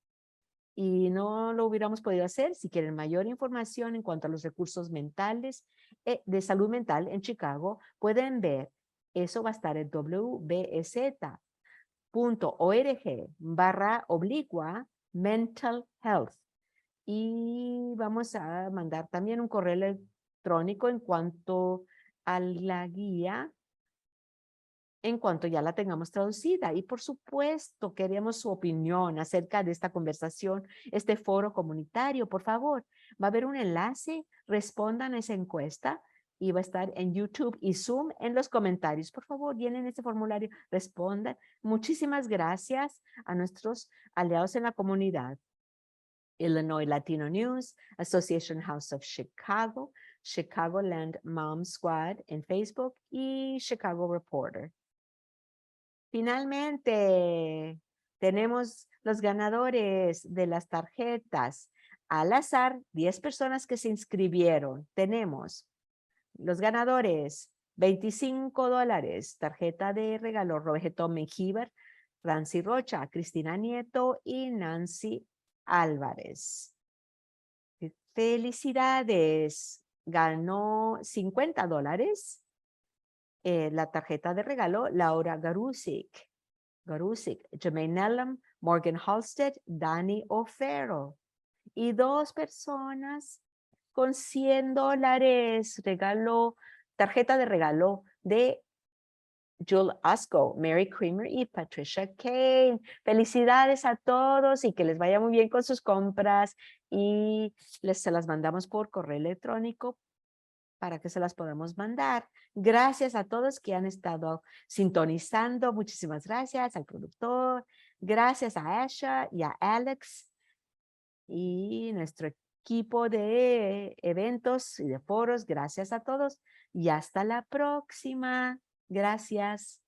Y no lo hubiéramos podido hacer. Si quieren mayor información en cuanto a los recursos mentales de salud mental en Chicago, pueden ver. Eso va a estar en wbz.org/mental health. Y vamos a mandar también un correo electrónico en cuanto a la guía, en cuanto ya la tengamos traducida. Y por supuesto, queremos su opinión acerca de esta conversación, este foro comunitario. Por favor, va a haber un enlace, respondan a esa encuesta y va a estar en YouTube y Zoom en los comentarios. Por favor, llenen este formulario, respondan. Muchísimas gracias a nuestros aliados en la comunidad. Illinois Latino News, Association House of Chicago, Chicagoland Mom Squad en Facebook y Chicago Reporter. Finalmente, tenemos los ganadores de las tarjetas. Al azar, 10 personas que se inscribieron. Tenemos los ganadores, $25, tarjeta de regalo, Roberto Mengíbar, Franci Rocha, Cristina Nieto y Nancy Álvarez. Felicidades. Ganó $50. La tarjeta de regalo, Laura Garusic, Jermaine Nellam, Morgan Halstead, Danny O'Farrell. Y 2 personas con $100 regaló, tarjeta de regalo de Jill Asco, Mary Creamer y Patricia Kane. Felicidades a todos y que les vaya muy bien con sus compras y se las mandamos por correo electrónico para que se las podamos mandar. Gracias a todos que han estado sintonizando. Muchísimas gracias al productor. Gracias a Asha y a Alex y nuestro equipo de eventos y de foros. Gracias a todos y hasta la próxima. Gracias.